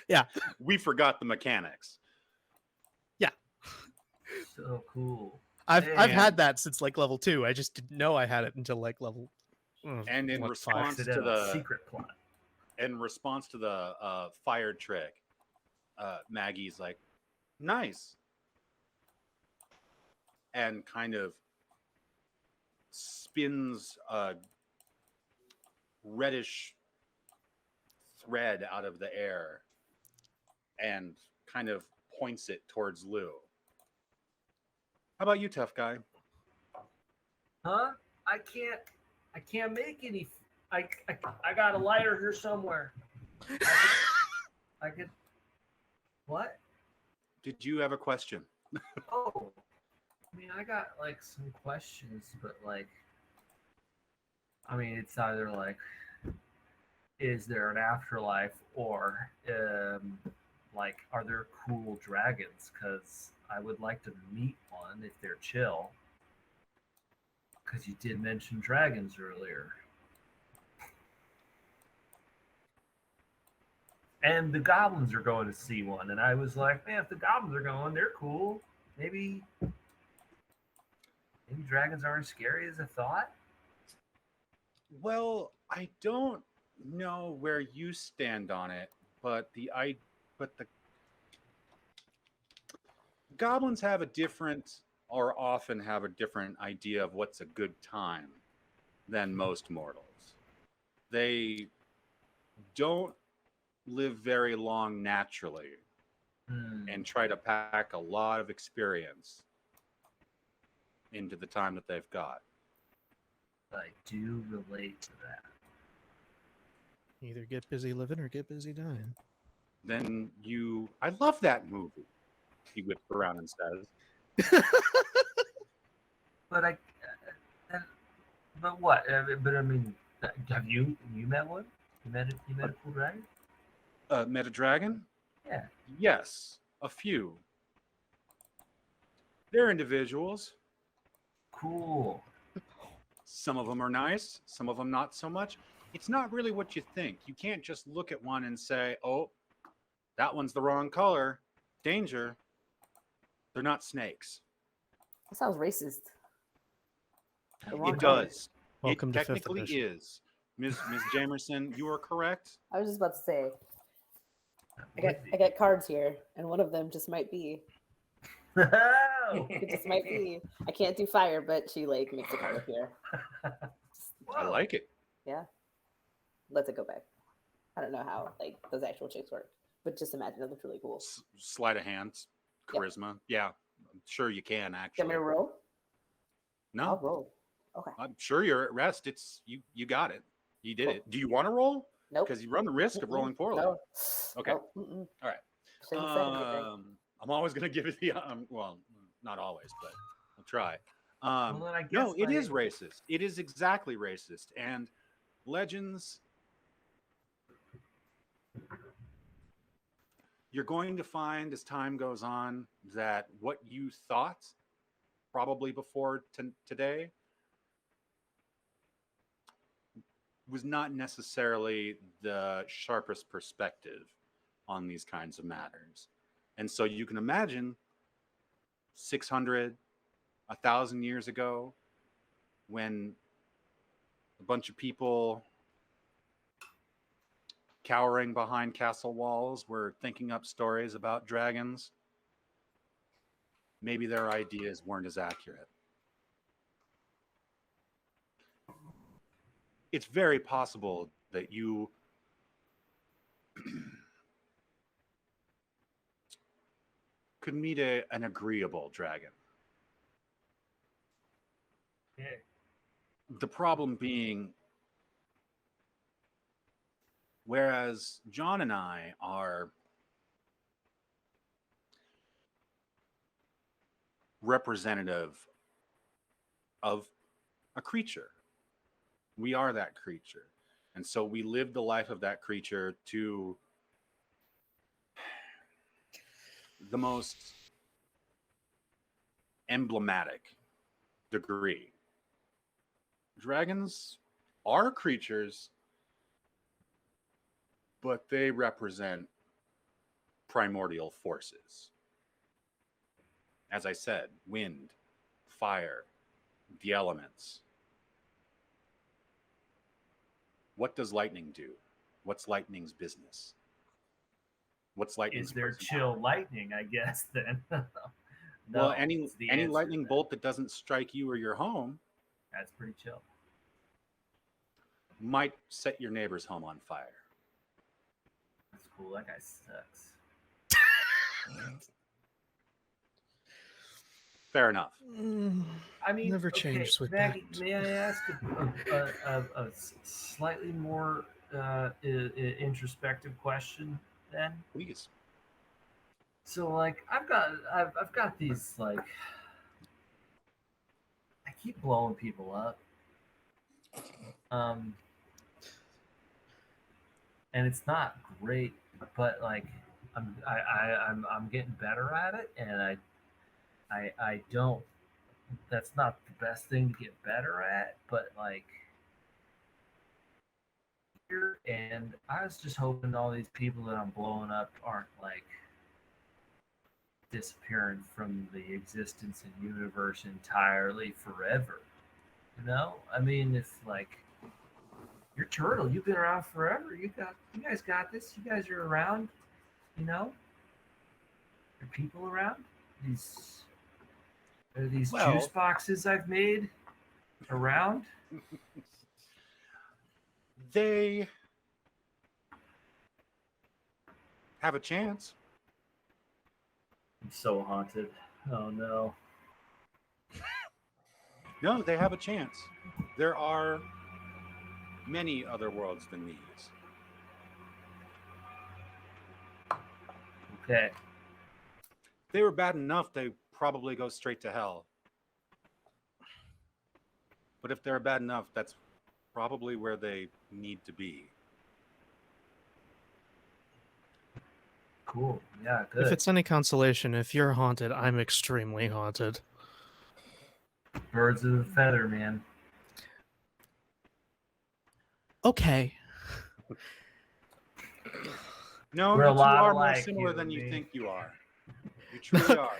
Yeah. We forgot the mechanics. So cool. I've Man. had that since like level 2. I just didn't know I had it until like level. And in what, response to Accidental the secret plot. fire trick, Maggie's like, nice, and kind of spins a reddish thread out of the air and kind of points it towards Lou. How about you, tough guy? Huh? I can't make any. I got a lighter here somewhere. I could. What? Did you have a question? Oh, I mean, I got like some questions, but like, I mean, it's either like, is there an afterlife, or like, are there cool dragons? Because I would like to meet one if they're chill. Because you did mention dragons earlier. And the goblins are going to see one. And I was like, man, if the goblins are going, they're cool. Maybe dragons aren't as scary as I thought. Well, I don't know where you stand on it, but the goblins have a different, or often have a different idea of what's a good time than most mortals. They don't live very long naturally and try to pack a lot of experience into the time that they've got. I do relate to that. Either get busy living or get busy dying. Then I love that movie, he whips around and says. But but what? But I mean, have you met one? You met a cool dragon? Met a dragon? Yeah. Yes, a few. They're individuals. Cool. Some of them are nice, some of them not so much. It's not really what you think. You can't just look at one and say, oh, that one's the wrong color. Danger. They're not snakes. that sounds racist. The wrong It color. does. Welcome It to fifth technically edition. is. Ms. Jamerson, you are correct. I was just about to say, I Would got cards here, and one of them just might be. be. It just might be. I can't do fire, but she like makes a card appear. I like it. Yeah. Lets it go back. I don't know how like those actual chicks work, but just imagine it looks really cool. Sleight of hand, Yep. charisma. Yeah, I'm sure you can Get actually. me to roll? I'll No, roll. Okay. I'm sure you're at rest. It's you got it. You did Cool. it. Do you want to roll? Nope. Because you run the risk of Mm-mm. rolling poorly. No. Okay. Nope. Mm-mm. All right. Shouldn't have said anything. I'm always going to give it the well, not always, but I'll try. Well, then I guess No, it my- is racist. It is exactly racist. And legends, you're going to find as time goes on that what you thought probably before today was not necessarily the sharpest perspective on these kinds of matters. And so you can imagine 600, 1,000 years ago when a bunch of people cowering behind castle walls were thinking up stories about dragons, maybe their ideas weren't as accurate. It's very possible that you could meet an agreeable dragon. Yeah. The problem being, whereas John and I are representative of a creature, we are that creature. And so we live the life of that creature to the most emblematic degree. Dragons are creatures, but they represent primordial forces. As I said, wind, fire, the elements. What does lightning do? What's lightning's business? What's lightning's Is there personality? chill lightning? I guess then. No, Well, any it's the any answer lightning then. bolt that doesn't strike you or your home That's pretty chill. might set your neighbor's home on fire. That's cool. That guy sucks. Fair enough. I mean, Never okay, changed with Maggie, that. may I ask a slightly more introspective question then? Please. So, like, I've got these, like, I keep blowing people up, and it's not great, but like, I'm getting better at it, and I don't. That's not the best thing to get better at, but like, here, and I was just hoping all these people that I'm blowing up aren't like disappearing from the existence and universe entirely forever. You know, I mean, if like you're Turtle, you've been around forever. You guys got this. You guys are around. You know, are people around? Are these Well- juice boxes I've made around? They have a chance. I'm so haunted. Oh no. No, they have a chance. There are many other worlds than these. Okay. If they were bad enough, they probably go straight to hell. But if they're bad enough, that's probably where they need to be. Cool. Yeah. Good. If it's any consolation, if you're haunted, I'm extremely haunted. Birds of a feather, man. Okay. No, We're you a two lot are more alike, similar you than and you me. think you are. You truly are.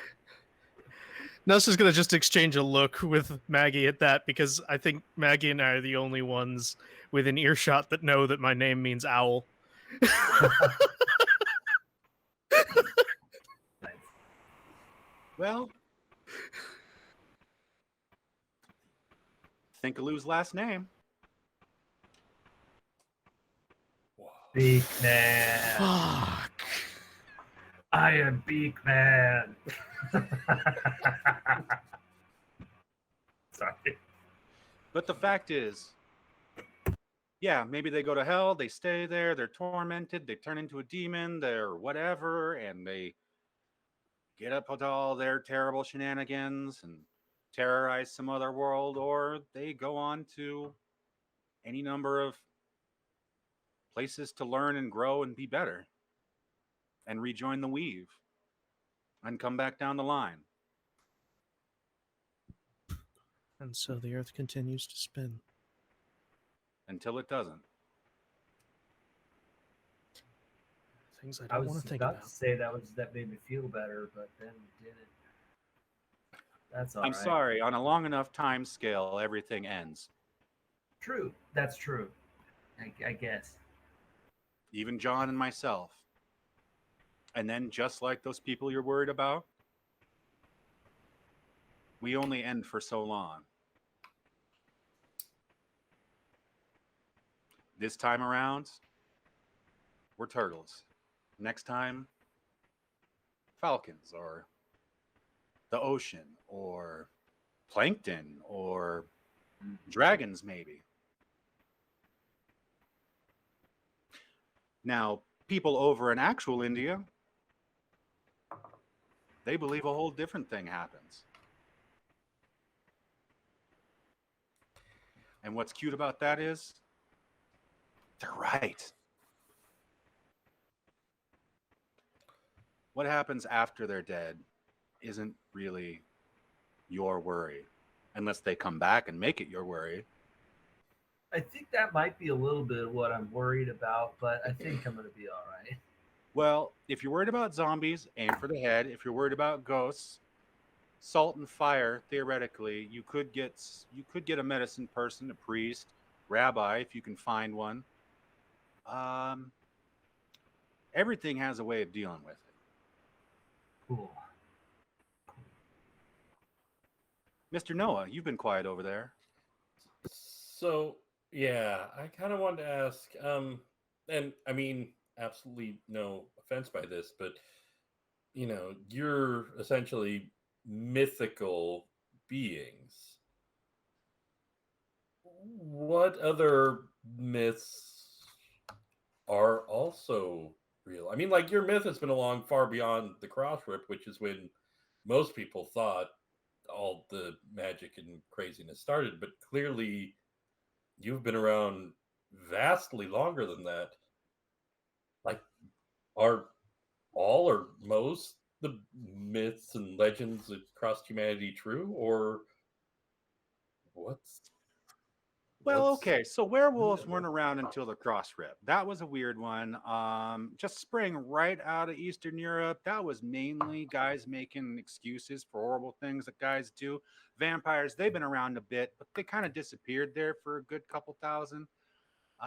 Nels is gonna just exchange a look with Maggie at that because I think Maggie and I are the only ones within earshot that know that my name means owl. Nice. Well, Thinkaloo's last name. Beak man. Fuck. I am Beak man. Sorry. But the fact is, yeah, maybe they go to hell, they stay there, they're tormented, they turn into a demon, they're whatever, and they get up with all their terrible shenanigans and terrorize some other world, or they go on to any number of places to learn and grow and be better and rejoin the weave and come back down the line. And so the earth continues to spin. Until it doesn't. Things I I don't was want to think about about. to say that made me feel better, but then it didn't. That's all I'm right. sorry. On a long enough time scale, everything ends. True. That's true. I guess. Even John and myself. And then, just like those people you're worried about, we only end for so long. This time around, we're turtles. Next time, falcons, or the ocean, or plankton, or dragons, maybe. Now, people over in actual India, they believe a whole different thing happens. And what's cute about that is they're right. What happens after they're dead isn't really your worry, unless they come back and make it your worry. I think that might be a little bit of what I'm worried about, but I think I'm going to be all right. Well, if you're worried about zombies, aim for the head. If you're worried about ghosts, salt and fire. Theoretically, you could get a medicine person, a priest, rabbi, if you can find one. Um, Everything has a way of dealing with it. Cool. Mr. Noah, you've been quiet over there. So yeah, I kind of wanted to ask, and I mean, absolutely no offense by this, but you're essentially mythical beings. What other myths are also real? I mean, like your myth has been along far beyond the cross rip, which is when most people thought all the magic and craziness started, but clearly you've been around vastly longer than that. Like, are all or most the myths and legends across humanity true, or what's Well, what's okay, so werewolves weren't around until the cross rip. That was a weird one. Just sprang right out of Eastern Europe. That was mainly guys making excuses for horrible things that guys do. Vampires, they've been around a bit, but they kind of disappeared there for a good couple thousand.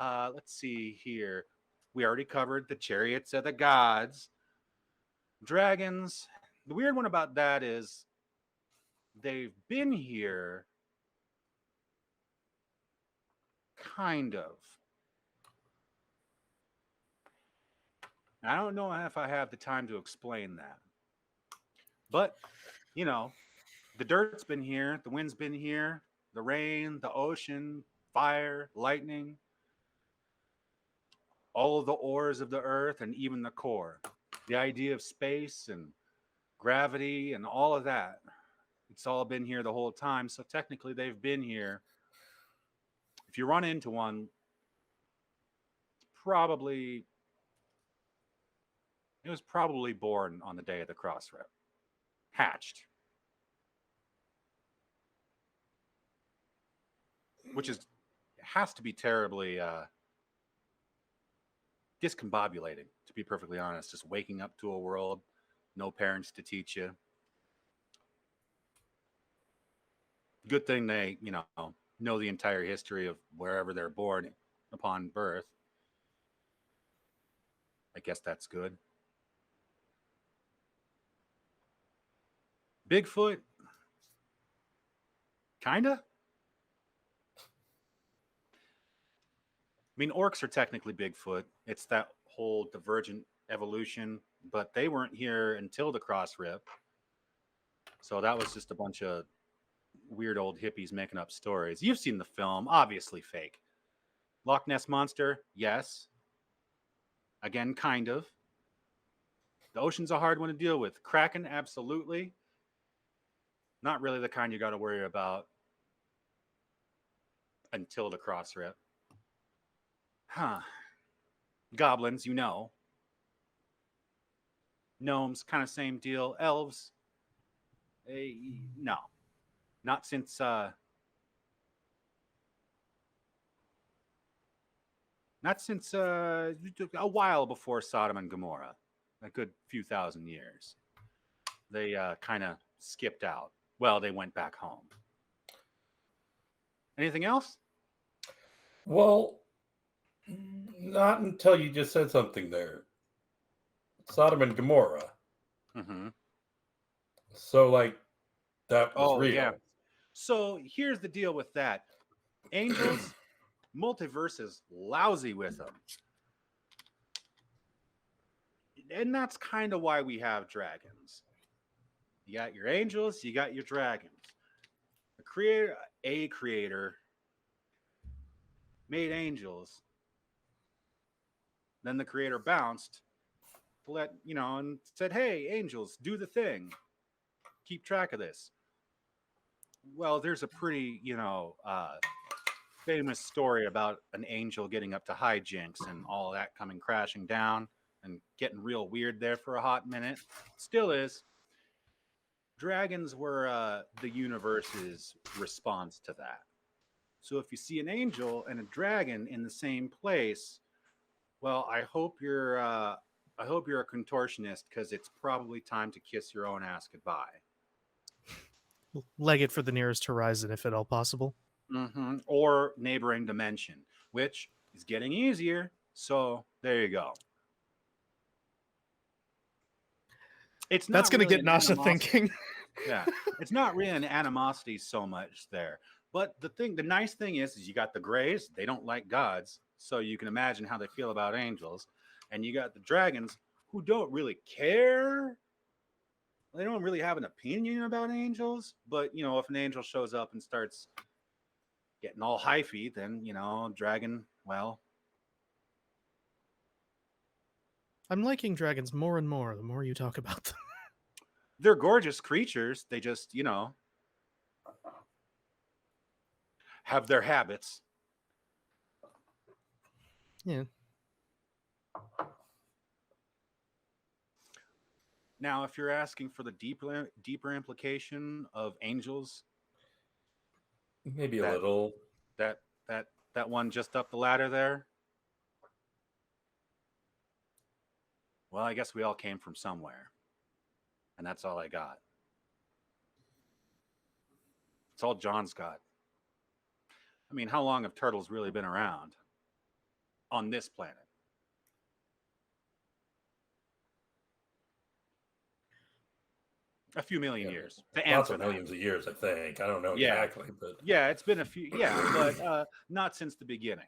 Let's see here. We already covered the chariots of the gods. Dragons. The weird one about that is they've been here, kind of. I don't know if I have the time to explain that. But, you know, the dirt's been here, the wind's been here, the rain, the ocean, fire, lightning, all of the ores of the earth, and even the core. The idea of space and gravity and all of that. It's all been here the whole time. So technically, they've been here. If you run into one, probably it was probably born on the day of the cross rip, hatched, which is has to be terribly discombobulating, to be perfectly honest. Just waking up to a world, no parents to teach you. Good thing they, know the entire history of wherever they're born upon birth. I guess that's good. Bigfoot, kinda. I mean, orcs are technically Bigfoot. It's that whole divergent evolution, but they weren't here until the cross rip. So that was just a bunch of weird old hippies making up stories. You've seen the film, obviously fake. Loch Ness Monster, yes. Again, kind of. The ocean's a hard one to deal with. Kraken, absolutely. Not really the kind you got to worry about until the cross rip. Huh. Goblins, Gnomes, kind of same deal. Elves, no. Not since a while before Sodom and Gomorrah, a good few thousand years. They kind of skipped out. well, they went back home. Anything else? Well, not until you just said something there. Sodom and Gomorrah. Mm-hmm. So, like, that was Oh, real. yeah. So here's the deal with that. Angels, multiverse is lousy with them. And that's kind of why we have dragons. You got your angels, you got your dragons. A creator made angels. Then the creator bounced to let, and said, hey, angels, do the thing. Keep track of this. Well, there's a pretty, famous story about an angel getting up to hijinks and all that coming crashing down and getting real weird there for a hot minute. Still is. Dragons were the universe's response to that. So if you see an angel and a dragon in the same place, well, I hope you're a contortionist because it's probably time to kiss your own ass goodbye. Leg it for the nearest horizon, if at all possible. Mm-hmm. Or neighboring dimension, which is getting easier. So there you go. It's not That's going to really get an Nasha animosity. thinking. Yeah, it's not really an animosity so much there. But the nice thing is you got the Greys. They don't like gods, so you can imagine how they feel about angels. And you got the dragons who don't really care. They don't really have an opinion about angels. But if an angel shows up and starts getting all hyphy, then dragon. Well, I'm liking dragons more and more the more you talk about them. they're gorgeous creatures. They just have their habits. Yeah. Now, if you're asking for the deeper implication of angels, Maybe a that little. that that one just up the ladder there. Well, I guess we all came from somewhere, and that's all I got. It's all John's got. I mean, how long have turtles really been around on this planet? A few million years to Lots answer of that. millions of years, I think. I don't know Yeah. exactly, but Yeah, it's been a few. Yeah, but not since the beginning.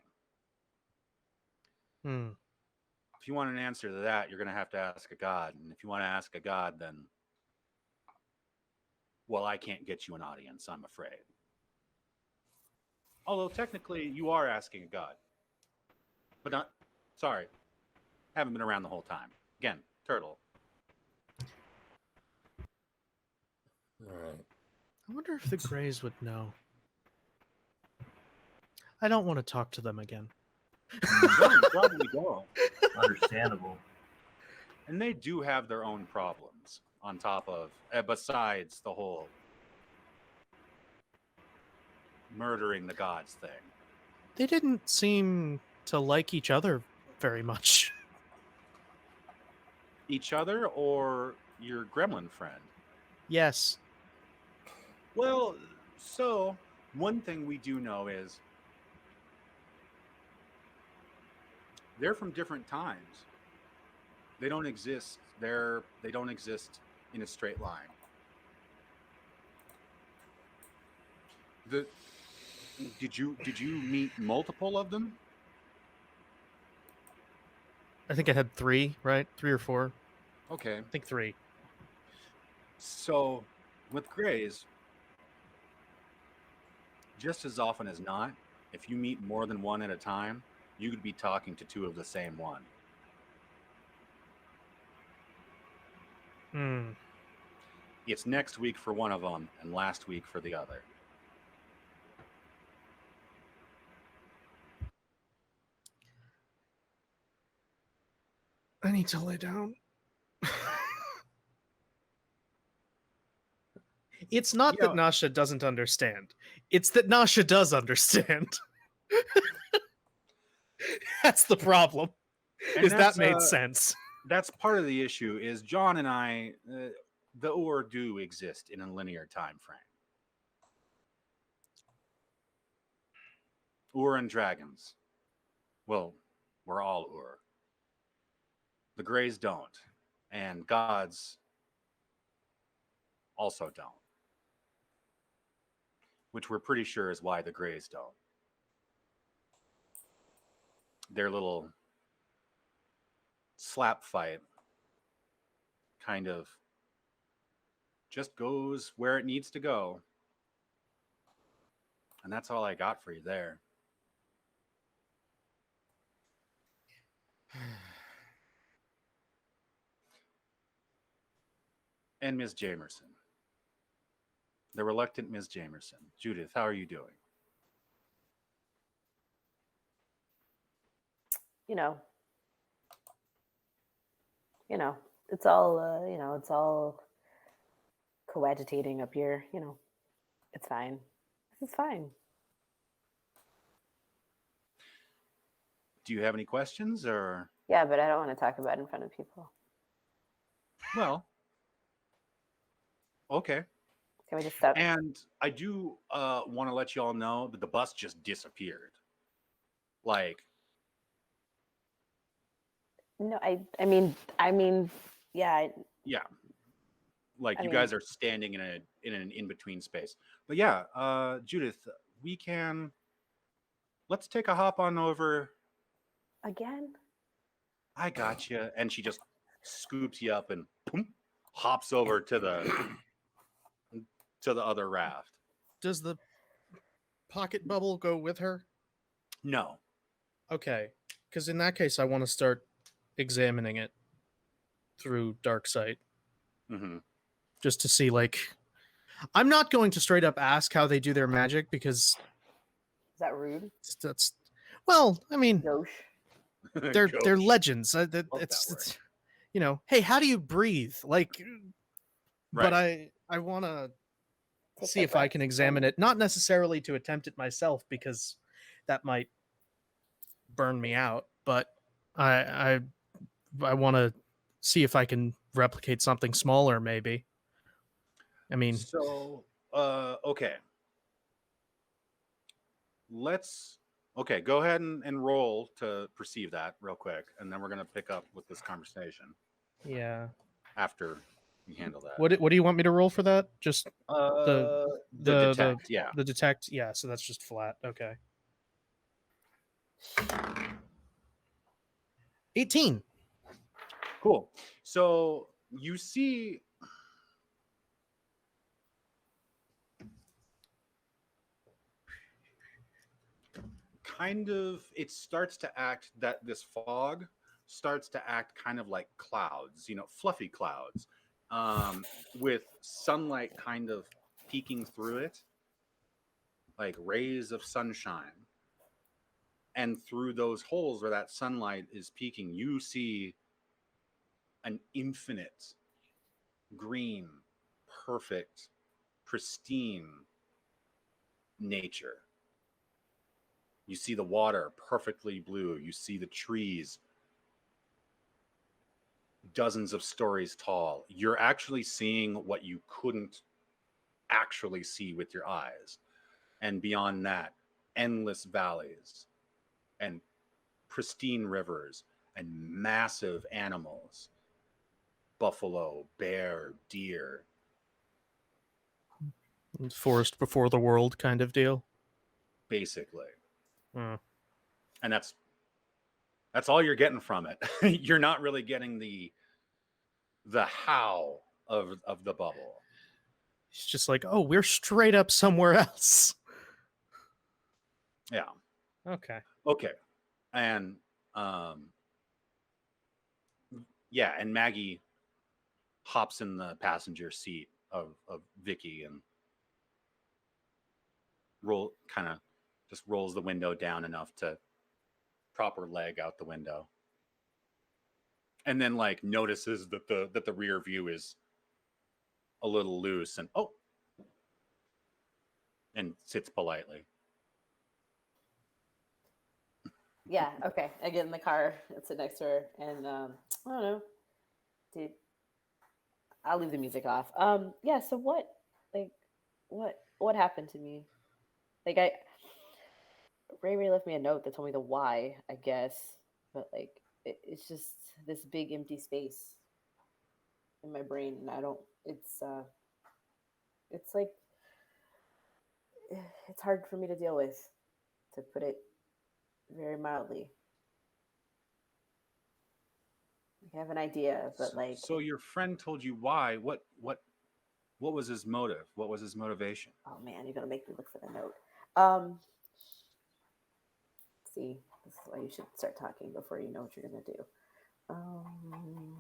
Hmm. If you want an answer to that, you're going to ask a god. And if you want to ask a god, then, well, I can't get you an audience, I'm afraid. Although technically you are asking a god. But not, sorry, haven't been around the whole time. Again, turtle. right. I wonder if the Greys would know. I don't want to talk to them again. No, you probably don't. Understandable. And they do have their own problems on top of, besides the whole murdering the gods thing. They didn't seem to like each other very much. Each other or your gremlin friend? Yes. Well, so one thing we do know is they're from different times. They don't exist. They don't exist in a straight line. Did you meet multiple of them? I think I had 3, right? 3 or 4. Okay. I think 3. So with Greys, just as often as not, if you meet more than one at a time, you could be talking to 2 of the same one. Hmm. It's next week for one of them and last week for the other. I need to lay down. It's not that Nasha doesn't understand. It's that Nasha does understand. That's the problem. And Is that made sense? That's part of the issue is John and I, the Ur do exist in a linear time frame. Ur and dragons. Well, we're all Ur. The Greys don't, and gods also don't, which we're pretty sure is why the Greys don't. Their little slap fight kind of just goes where it needs to go. And that's all I got for you there. And Ms. Jamerson. The reluctant Ms. Jamerson. Judith, how are you doing? You know, it's all it's all coagitating up here. It's fine. This is fine. Do you have any questions or? Yeah, but I don't want to talk about it in front of people. Well, okay. Can we just stop? And I do want to let you all know that the bus just disappeared. Like, No, I mean, yeah. yeah. Like I you mean- guys are standing in an in-between space. But yeah, Judith, let's take a hop on over. Again? I got you. And she just scoops you up and boom, hops over to the other raft. Does the pocket bubble go with her? No. Okay, because in that case, I want to start examining it through dark sight Mm-hmm. just to see. Like, I'm not going to straight up ask how they do their magic because Is that rude? that's well, I mean, Gauche. they're legends. Love that It's hey, how do you breathe? Like, but Right. I want to Take see that if I breath. can examine it, not necessarily to attempt it myself because that might burn me out, but I want to see if I can replicate something smaller maybe. I mean, So, okay. Okay, go ahead and roll to perceive that real quick, and then we're gonna pick up with this conversation yeah. after we handle that. What do you want me to roll for that? Just The detect, yeah. the detect. Yeah, so that's just flat. Okay. 18. Cool. So you see it starts to act that this fog starts to act kind of like clouds, fluffy clouds, with sunlight kind of peeking through it, like rays of sunshine. And through those holes where that sunlight is peeking, you see an infinite green, perfect, pristine nature. You see the water perfectly blue. You see the trees dozens of stories tall. You're actually seeing what you couldn't actually see with your eyes. And beyond that, endless valleys and pristine rivers and massive animals. Buffalo, bear, deer. Forest before the world kind of deal. Basically. Hmm. And that's all you're getting from it. You're not really getting the how of the bubble. It's just like, oh, we're straight up somewhere else. Yeah. Okay. And yeah, and Maggie hops in the passenger seat of Vicky and just rolls the window down enough to proper leg out the window. And then notices that the rear view is a little loose and sits politely. Yeah, okay. I get in the car and sit next to her, and I don't know, dude. I'll leave the music off. Yeah. So like, what happened to me? Like, Ray left me a note that told me the why, I guess, but like, it's just this big empty space in my brain, and I don't. It's like it's hard for me to deal with, to put it very mildly. I have an idea, but like, So your friend told you why? What was his motive? What was his motivation? oh man, you're gonna make me look for the note. Um, see, this is why you should start talking before you know what you're gonna do. Um,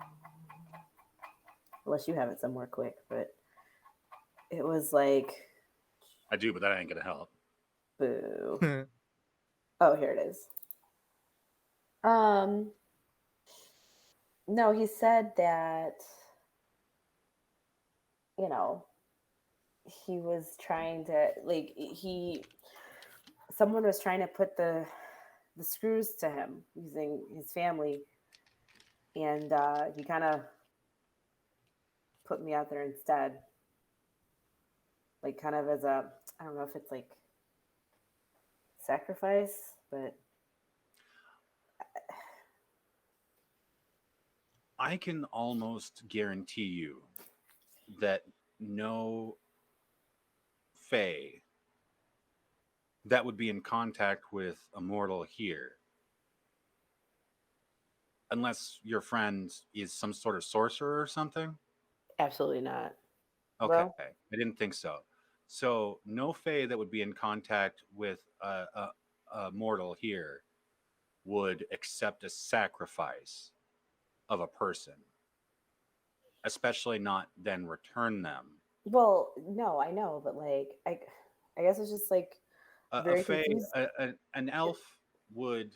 Unless you have it somewhere quick, but it was like, I do, but that ain't gonna help. boo. Oh, here it is. Um, no, he said that, you know, he was trying to like he someone was trying to put the screws to him using his family, and he kind of put me out there instead, like kind of as a, I don't know if it's like sacrifice, but I can almost guarantee you that no Fae that would be in contact with a mortal here, unless your friend is some sort of sorcerer or something. absolutely not. Okay, Well, I didn't think so. So no Fae that would be in contact with a mortal here would accept a sacrifice of a person, especially not then return them. well, no, I know, but like I guess it's just like A very Fae, confused. an elf would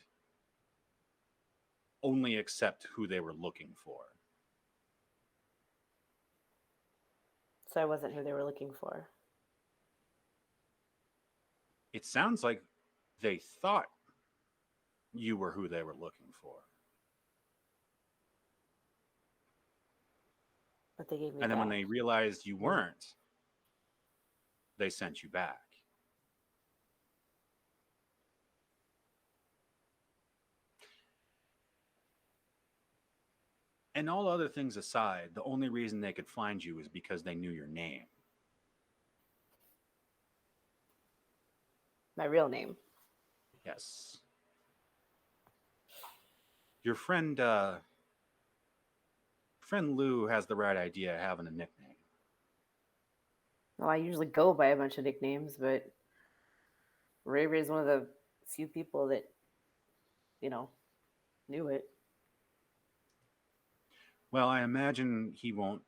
only accept who they were looking for. So I wasn't who they were looking for. It sounds like they thought you were who they were looking for. But they gave me And then when back. they realized you weren't, they sent you back. And all other things aside, the only reason they could find you is because they knew your name. My real name. Yes. Your friend Lou has the right idea having a nickname. Well, I usually go by a bunch of nicknames, but Ray Ray's one of the few people that, you know, knew it. Well, I imagine he won't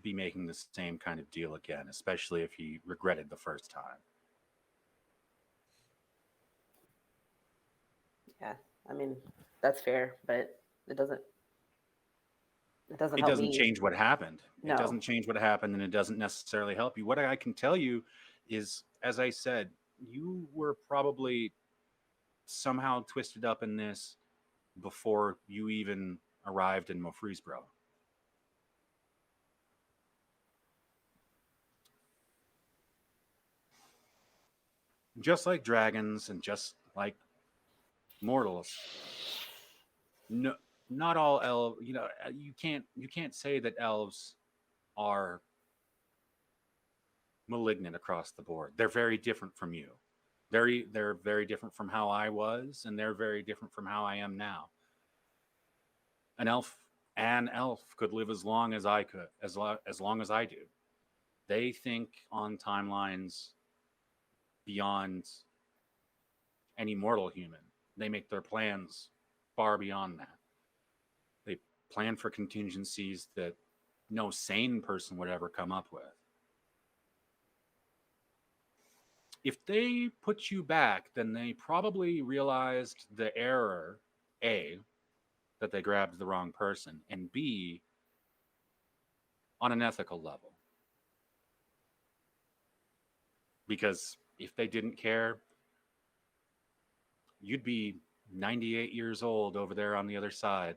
be making the same kind of deal again, especially if he regretted the first time. Yeah, I mean, that's fair, but it doesn't it doesn't It help doesn't me. change what happened. It No. doesn't change what happened, and it doesn't necessarily help you. What I can tell you is, as I said, you were probably somehow twisted up in this before you even arrived in Mofreesboro. Just like dragons and just like mortals, no, not all elves. You can't say that elves are malignant across the board. They're very different from you. They're very different from how I was, and they're very different from how I am now. An elf could live as long as I could, as long as I do. They think on timelines beyond any mortal human. They make their plans far beyond that. They plan for contingencies that no sane person would ever come up with. If they put you back, then they probably realized the error, A, that they grabbed the wrong person, and B, on an ethical level. Because if they didn't care, you'd be 98 years old over there on the other side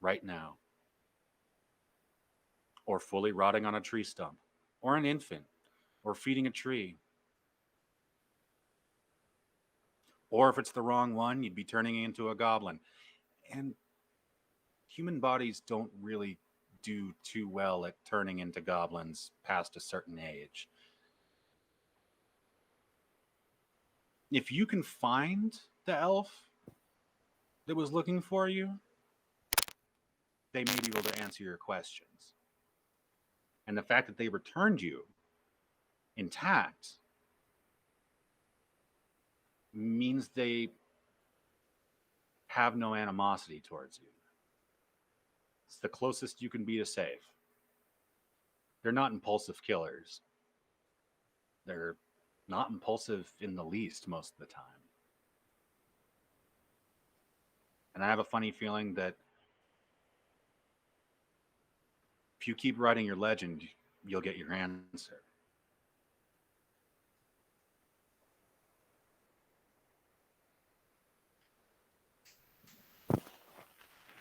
right now. or fully rotting on a tree stump, or an infant, or feeding a tree. Or if it's the wrong one, you'd be turning into a goblin. And human bodies don't really do too well at turning into goblins past a certain age. If you can find the elf that was looking for you, they may be able to answer your questions. And the fact that they returned you intact means they have no animosity towards you. It's the closest you can be to safe. They're not impulsive killers. They're not impulsive in the least most of the time. And I have a funny feeling that if you keep writing your legend, you'll get your answer.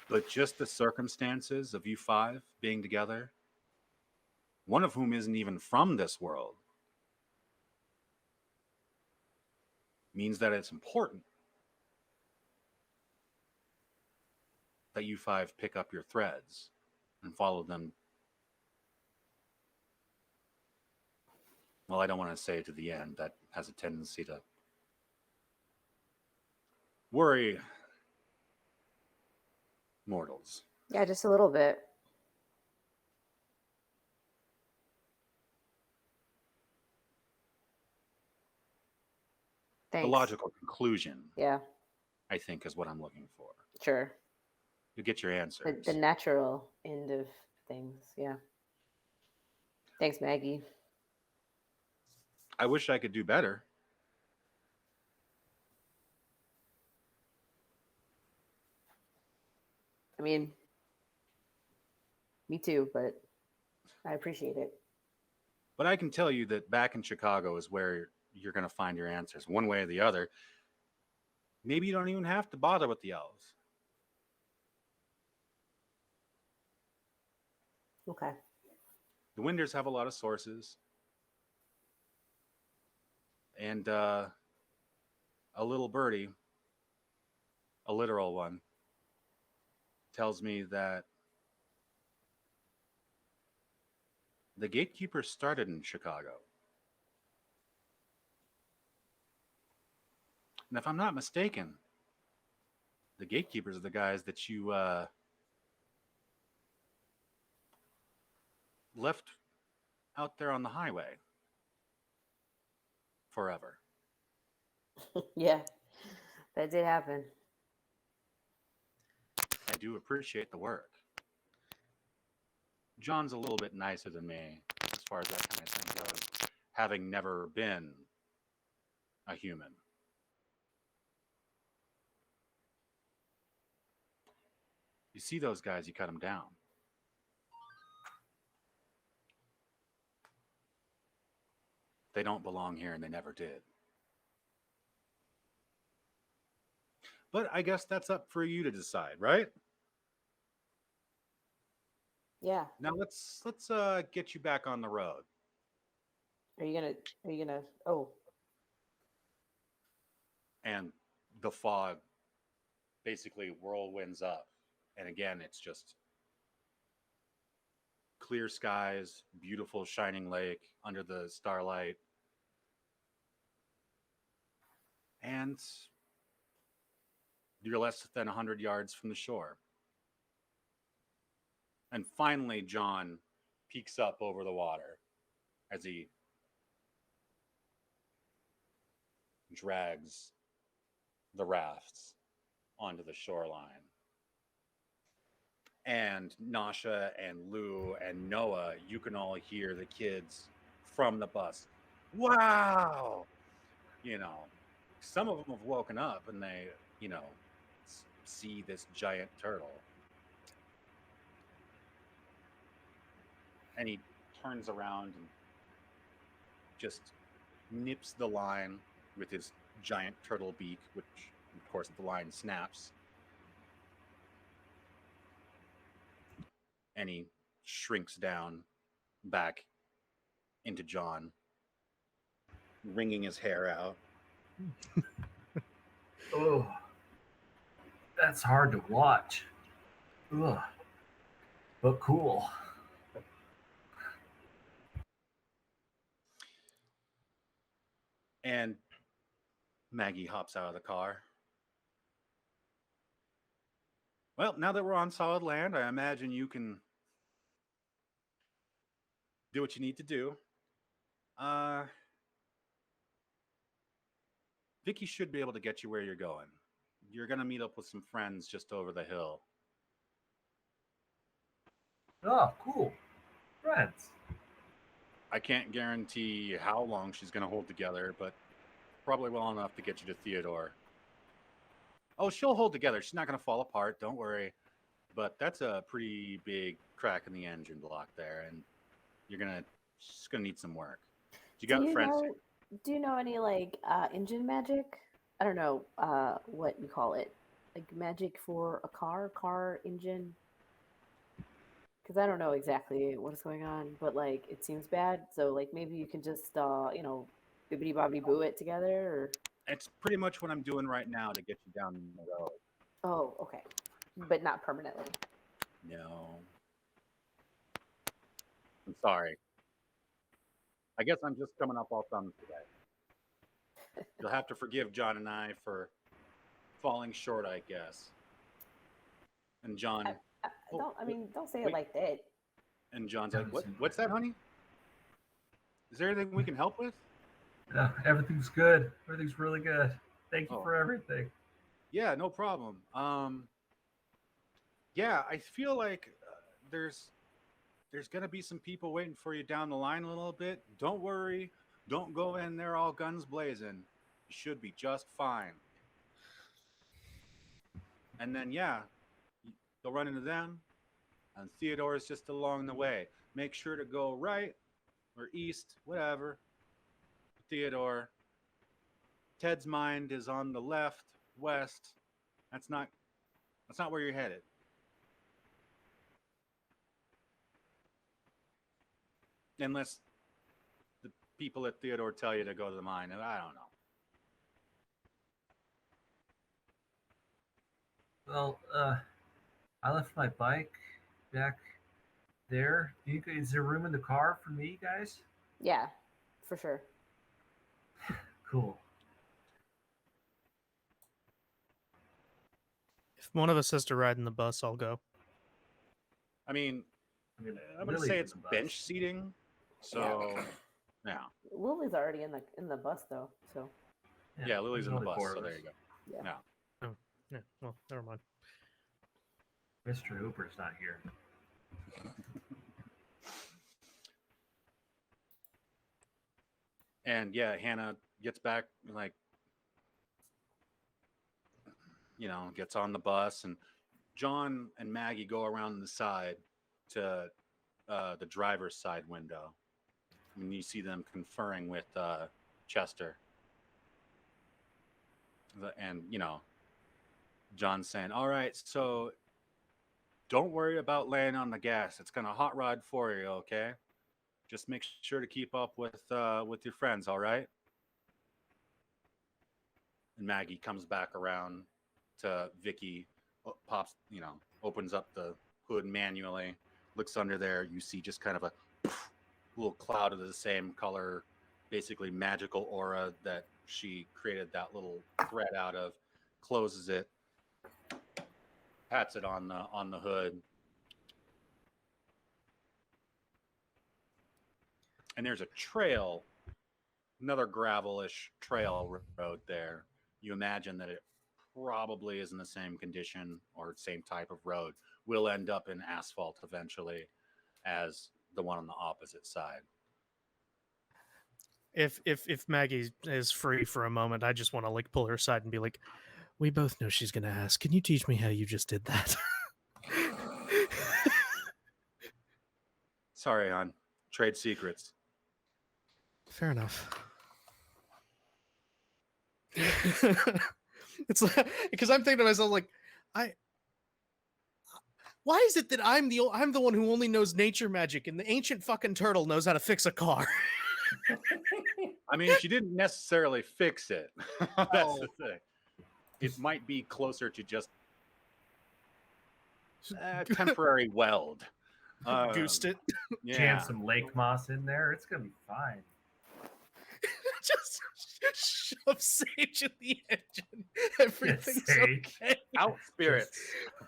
But just the circumstances of you five being together, one of whom isn't even from this world, means that it's important that you five pick up your threads and follow them. Well, I don't want to say to the end. That has a tendency to worry mortals. Yeah, just a little bit. The Thanks. logical conclusion, Yeah, I think, is what I'm looking for. sure. You get your answers. The natural end of things. Yeah. Thanks, Maggie. I wish I could do better. I mean, me too, but I appreciate it. But I can tell you that back in Chicago is where you're going to find your answers, one way or the other. Maybe you don't even have to bother with the elves. Okay. The Winders have a lot of sources. And a little birdie, a literal one, tells me that the gatekeepers started in Chicago. And if I'm not mistaken, the gatekeepers are the guys that you left out there on the highway forever. Yeah, that did happen. I do appreciate the work. John's a little bit nicer than me as far as that kind of thing goes, having never been a human. You see those guys, you cut them down. They don't belong here and they never did. But I guess that's up for you to decide, right? Yeah. Now let's get you back on the road. Are you gonna oh, And the fog basically whirlwinds up. And again, it's just clear skies, beautiful shining lake under the starlight. And you're less than 100 yards from the shore. And finally, John peeks up over the water as he drags the rafts onto the shoreline. And Nasha and Lou and Noah, you can all hear the kids from the bus. Wow! You know, some of them have woken up and they, see this giant turtle. And he turns around and just nips the line with his giant turtle beak, which, of course, the line snaps. And he shrinks down back into John, wringing his hair out. Oh, that's hard to watch. Ugh. But cool. And Maggie hops out of the car. Well, now that we're on solid land, I imagine you can do what you need to do. Vicky should be able to get you where you're going. You're going to meet up with some friends just over the hill. Oh, cool. Friends. I can't guarantee how long she's going to hold together, but probably well enough to get you to Theodore. Oh, she'll hold together. She's not going to fall apart. Don't worry. But that's a pretty big crack in the engine block there, and she's going to need some work. You got friends. Do you know any like engine magic? I don't know what you call it. Like magic for a car engine. Because I don't know exactly what is going on, but like it seems bad. So like maybe you can just bibbity bobbity boo it together. Or... It's pretty much what I'm doing right now to get you down the road. Oh, okay, but not permanently. No, I'm sorry. I guess I'm just coming up all thumbs today. You'll have to forgive John and I for falling short, I guess. And John, don't say it like that. And John's like, "What's that, honey? Is there anything we can help with?" No, everything's good. Everything's really good. Thank you for everything. Yeah, no problem. Yeah, I feel like there's gonna be some people waiting for you down the line a little bit. Don't worry. Don't go in there all guns blazing. You should be just fine. And then, yeah, you'll run into them. And Theodore is just along the way. Make sure to go right or east, whatever. Theodore. Ted's mind is on the left, west. That's not where you're headed. Unless the people at Theodore tell you to go to the mine, and I don't know. Well, I left my bike back there. Is there room in the car for me, guys? Yeah, for sure. Cool. If one of us has to ride in the bus, I'll go. I mean, I'm gonna say it's bench seating. So, yeah. Lily's already in the bus though. So. Yeah, Lily's in the bus. So there you go. Yeah. Oh, yeah. Well, never mind. Mr. Hooper's not here. And yeah, Hannah gets back, like, gets on the bus, and John and Maggie go around the side to the driver's side window. And you see them conferring with Chester. And, John's saying, all right, so don't worry about laying on the gas. It's going to hot rod for you, okay? Just make sure to keep up with your friends, all right? And Maggie comes back around to Vicky, opens up the hood manually, looks under there. You see just kind of a little cloud of the same color, basically magical aura that she created that little thread out of, closes it, pats it on the hood. And there's a trail, another gravelish trail road there. You imagine that it probably is in the same condition or same type of road. Will end up in asphalt eventually as the one on the opposite side. If Maggie is free for a moment, I just want to like pull her aside and be like, we both know she's gonna ask, can you teach me how you just did that? Sorry, hon. Trade secrets. Fair enough. It's like, because I'm thinking to myself, like, Why is it that I'm the one who only knows nature magic, and the ancient fucking turtle knows how to fix a car? I mean, she didn't necessarily fix it. That's Oh. the thing. It might be closer to just temporary weld. Goosed it. Yeah. Jam some lake moss in there. It's gonna be fine. Just shove sage in the engine. Everything's sage. okay. Out spirits.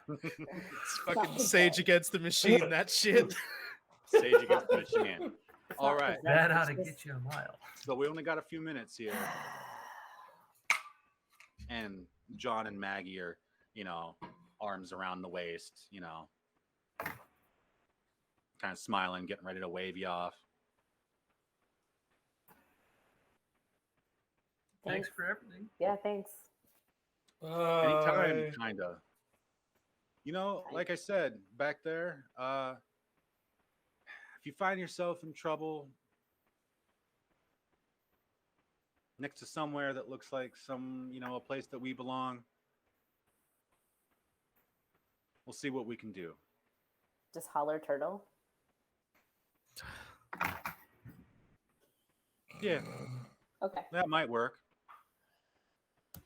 It's fucking sage against the machine. That shit. Sage against the machine. All right. That ought to get you a mile. So we only got a few minutes here. And John and Maggie are, arms around the waist, kind of smiling, getting ready to wave you off. Thanks for everything. Yeah, thanks. Anytime, kind of. Like I said back there, if you find yourself in trouble next to somewhere that looks like a place that we belong, we'll see what we can do. Just holler turtle. Yeah, Okay. that might work.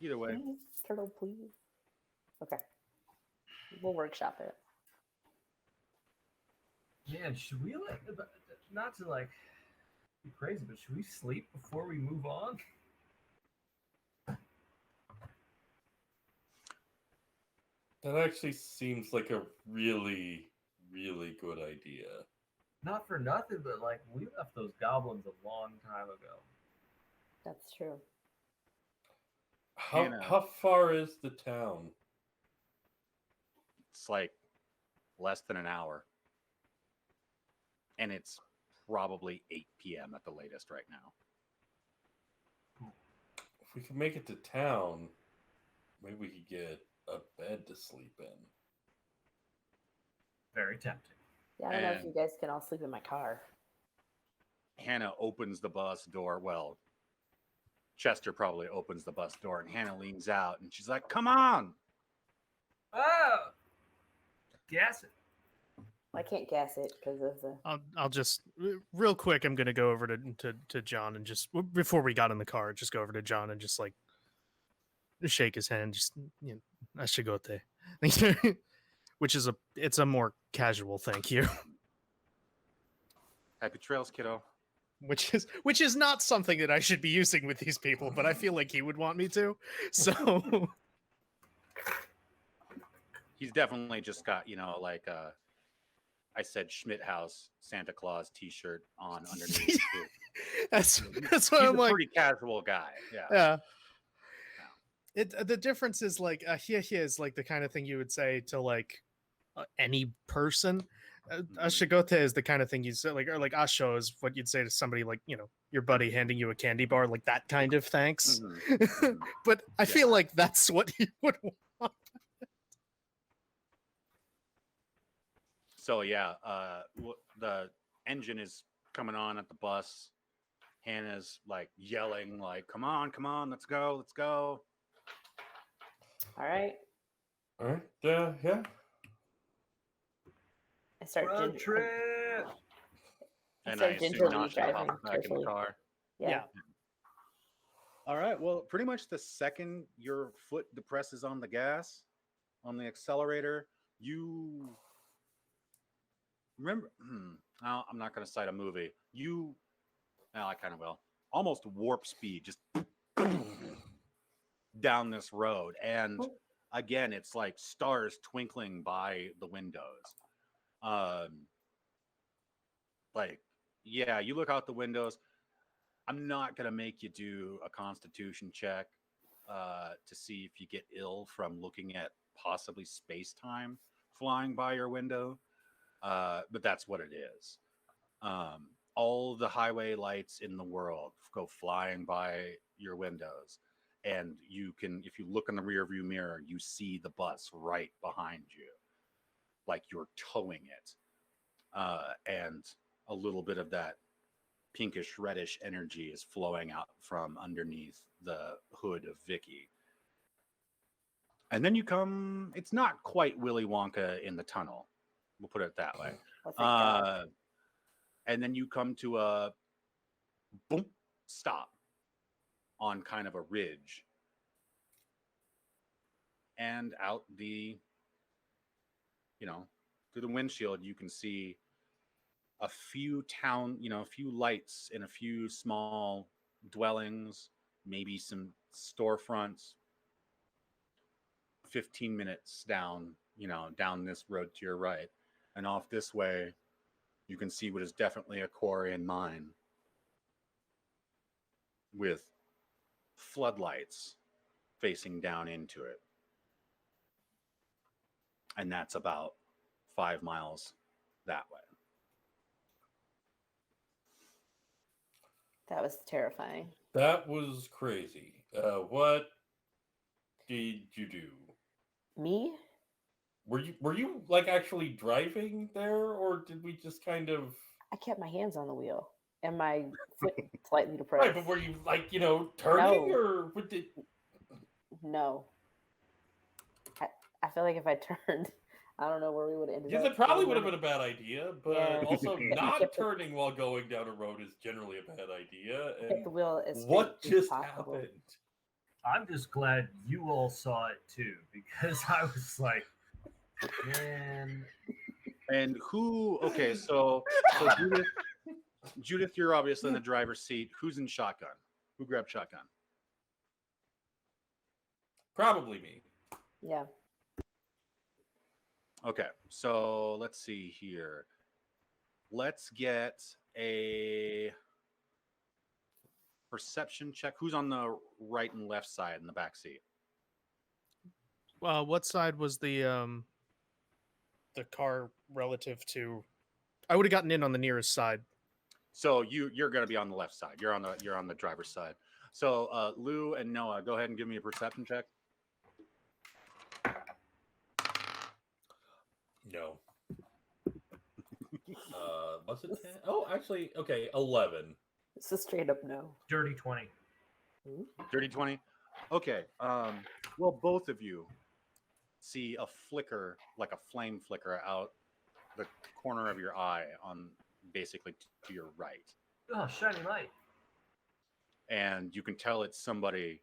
Either way. Please, turtle, please. Okay. We'll workshop it. Man, should we not to be crazy, but should we sleep before we move on? That actually seems like a really, really good idea. Not for nothing, but we left those goblins a long time ago. That's true. How far is the town? It's like less than an hour. And it's probably 8 p.m. at the latest right now. If we could make it to town, maybe we could get a bed to sleep in. Very tempting. Yeah, I don't know if you guys can all sleep in my car. Hannah opens the bus door. Well, Chester probably opens the bus door, and Hannah leans out, and she's like, "Come on!" Oh, gas it. I can't gas it because of the. I'll just real quick. I'm gonna go over to John and just before we got in the car, just go over to John and just shake his hand. Just I should go there, which is it's a more casual thank you. Happy trails, kiddo. Which is not something that I should be using with these people, but I feel like he would want me to. So He's definitely just got I said Schmidt House Santa Claus T-shirt on underneath. Too. that's what He's I'm a like. pretty casual guy. Yeah. Yeah. The difference is here is the kind of thing you would say to any person. Ashigote is the kind of thing you say or asho is what you'd say to somebody your buddy handing you a candy bar, that kind of thanks. Mm-hmm. But I feel like that's what he would want. So yeah, the engine is coming on at the bus. Hannah's yelling come on, let's go. All right. All right. Yeah. I start Road trip. And I start assume gingerly Nasha driving hops back in the carefully. car. Yeah. All right. Well, pretty much the second your foot depresses on the gas, on the accelerator, you remember. No, I'm not going to cite a movie. I kind of will. Almost warp speed, just down this road, and again, it's like stars twinkling by the windows. You look out the windows. I'm not going to make you do a constitution check to see if you get ill from looking at possibly space-time flying by your window. But that's what it is. All the highway lights in the world go flying by your windows. And you can, if you look in the rear view mirror, you see the bus right behind you. Like you're towing it. And a little bit of that pinkish reddish energy is flowing out from underneath the hood of Vicky. And then it's not quite Willy Wonka in the tunnel. We'll put it that way. Oh, thank God. And then you come to a boom stop on kind of a ridge. And out the, through the windshield, you can see a few a few lights in a few small dwellings, maybe some storefronts. 15 minutes down, down this road to your right. And off this way, you can see what is definitely a quarry and mine with floodlights facing down into it. And that's about 5 miles that way. That was terrifying. That was crazy. What did you do? Me? Were you like actually driving there, or did we just kind of? I kept my hands on the wheel and my foot slightly depressed. Right, but were you like turning, No. or what did? No. I feel like if I turned, I don't know where we would have ended Yeah, up. that probably would have been a bad idea, but Yeah. also You not kept the- turning while going down a road is generally a bad idea. Kept And the wheel as what straight as just possible. happened? I'm just glad you all saw it too, because I was like, man. And who? Okay, so Judith, you're obviously in the driver's seat. Who's in shotgun? Who grabbed shotgun? Probably me. Yeah. Okay, so let's see here. Let's get a perception check. Who's on the right and left side in the back seat? What side was the car relative to? I would have gotten in on the nearest side. So you're going to be on the left side. You're on the driver's side. So Lou and Noah, go ahead and give me a perception check. No. Was it 10? Oh, actually, okay, 11. It's a straight up no. Dirty 20. Dirty 20. Okay. Well, both of you see a flicker, like a flame flicker out the corner of your eye on basically to your right. Oh, shiny light. And you can tell it's somebody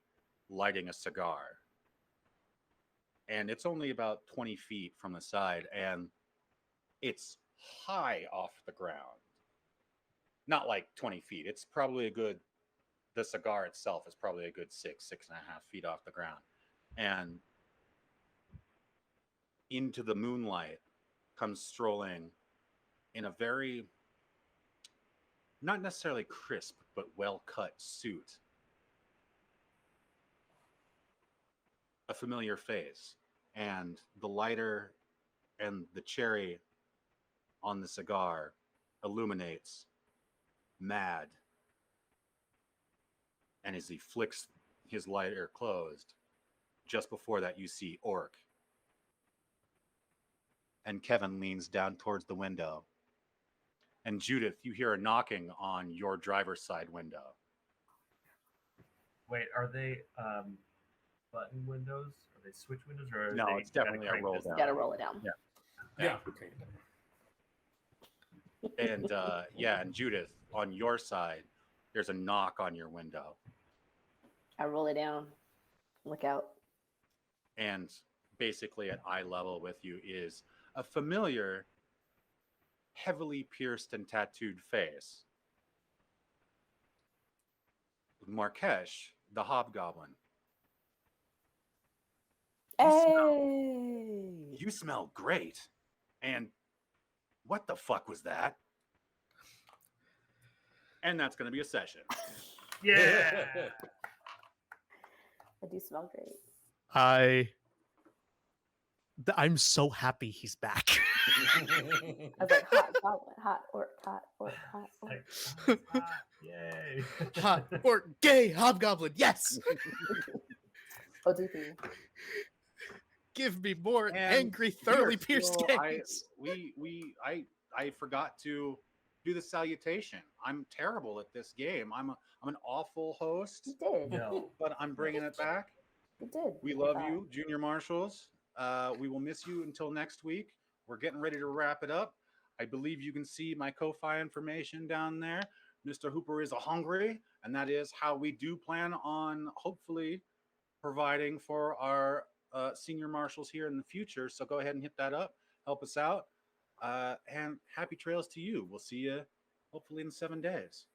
lighting a cigar. And it's only about 20 feet from the side, and it's high off the ground. Not like 20 feet. It's probably the cigar itself is probably a good 6.5 feet off the ground. And into the moonlight comes strolling in a very, not necessarily crisp, but well-cut suit. A familiar face. And the lighter and the cherry on the cigar illuminates Mad. And as he flicks his lighter closed, just before that you see Orc. And Kevin leans down towards the window. And Judith, you hear a knocking on your driver's side window. Wait, are they button windows? Are they switch windows? Or are No, they it's definitely a crank roll this? down. You gotta roll it down. Yeah. Okay. And and Judith, on your side, there's a knock on your window. I roll it down. Look out. And basically at eye level with you is a familiar, heavily pierced and tattooed face. Markesh, the hobgoblin. Hey! You smell great. And what the fuck was that? And that's going to be a session. Yeah. I do smell great. I'm so happy he's back. I was like, hot goblin, hot orc, hot orc, hot orc. Like, oh, yay. Hot or gay hobgoblin, yes. ODP. Give me more And angry, thoroughly here, pierced so gays. I forgot to do the salutation. I'm terrible at this game. I'm an awful host, You did. No. but I'm bringing it back. You did. We You love thought. you, Junior Marshals. We will miss you until next week. we're getting ready to wrap it up. I believe you can see my Ko-Fi information down there. Mr. Hooper is a hungry, and that is how we do plan on hopefully providing for our senior marshals here in the future. So go ahead and hit that up, help us out, and happy trails to you. We'll see you hopefully in 7 days.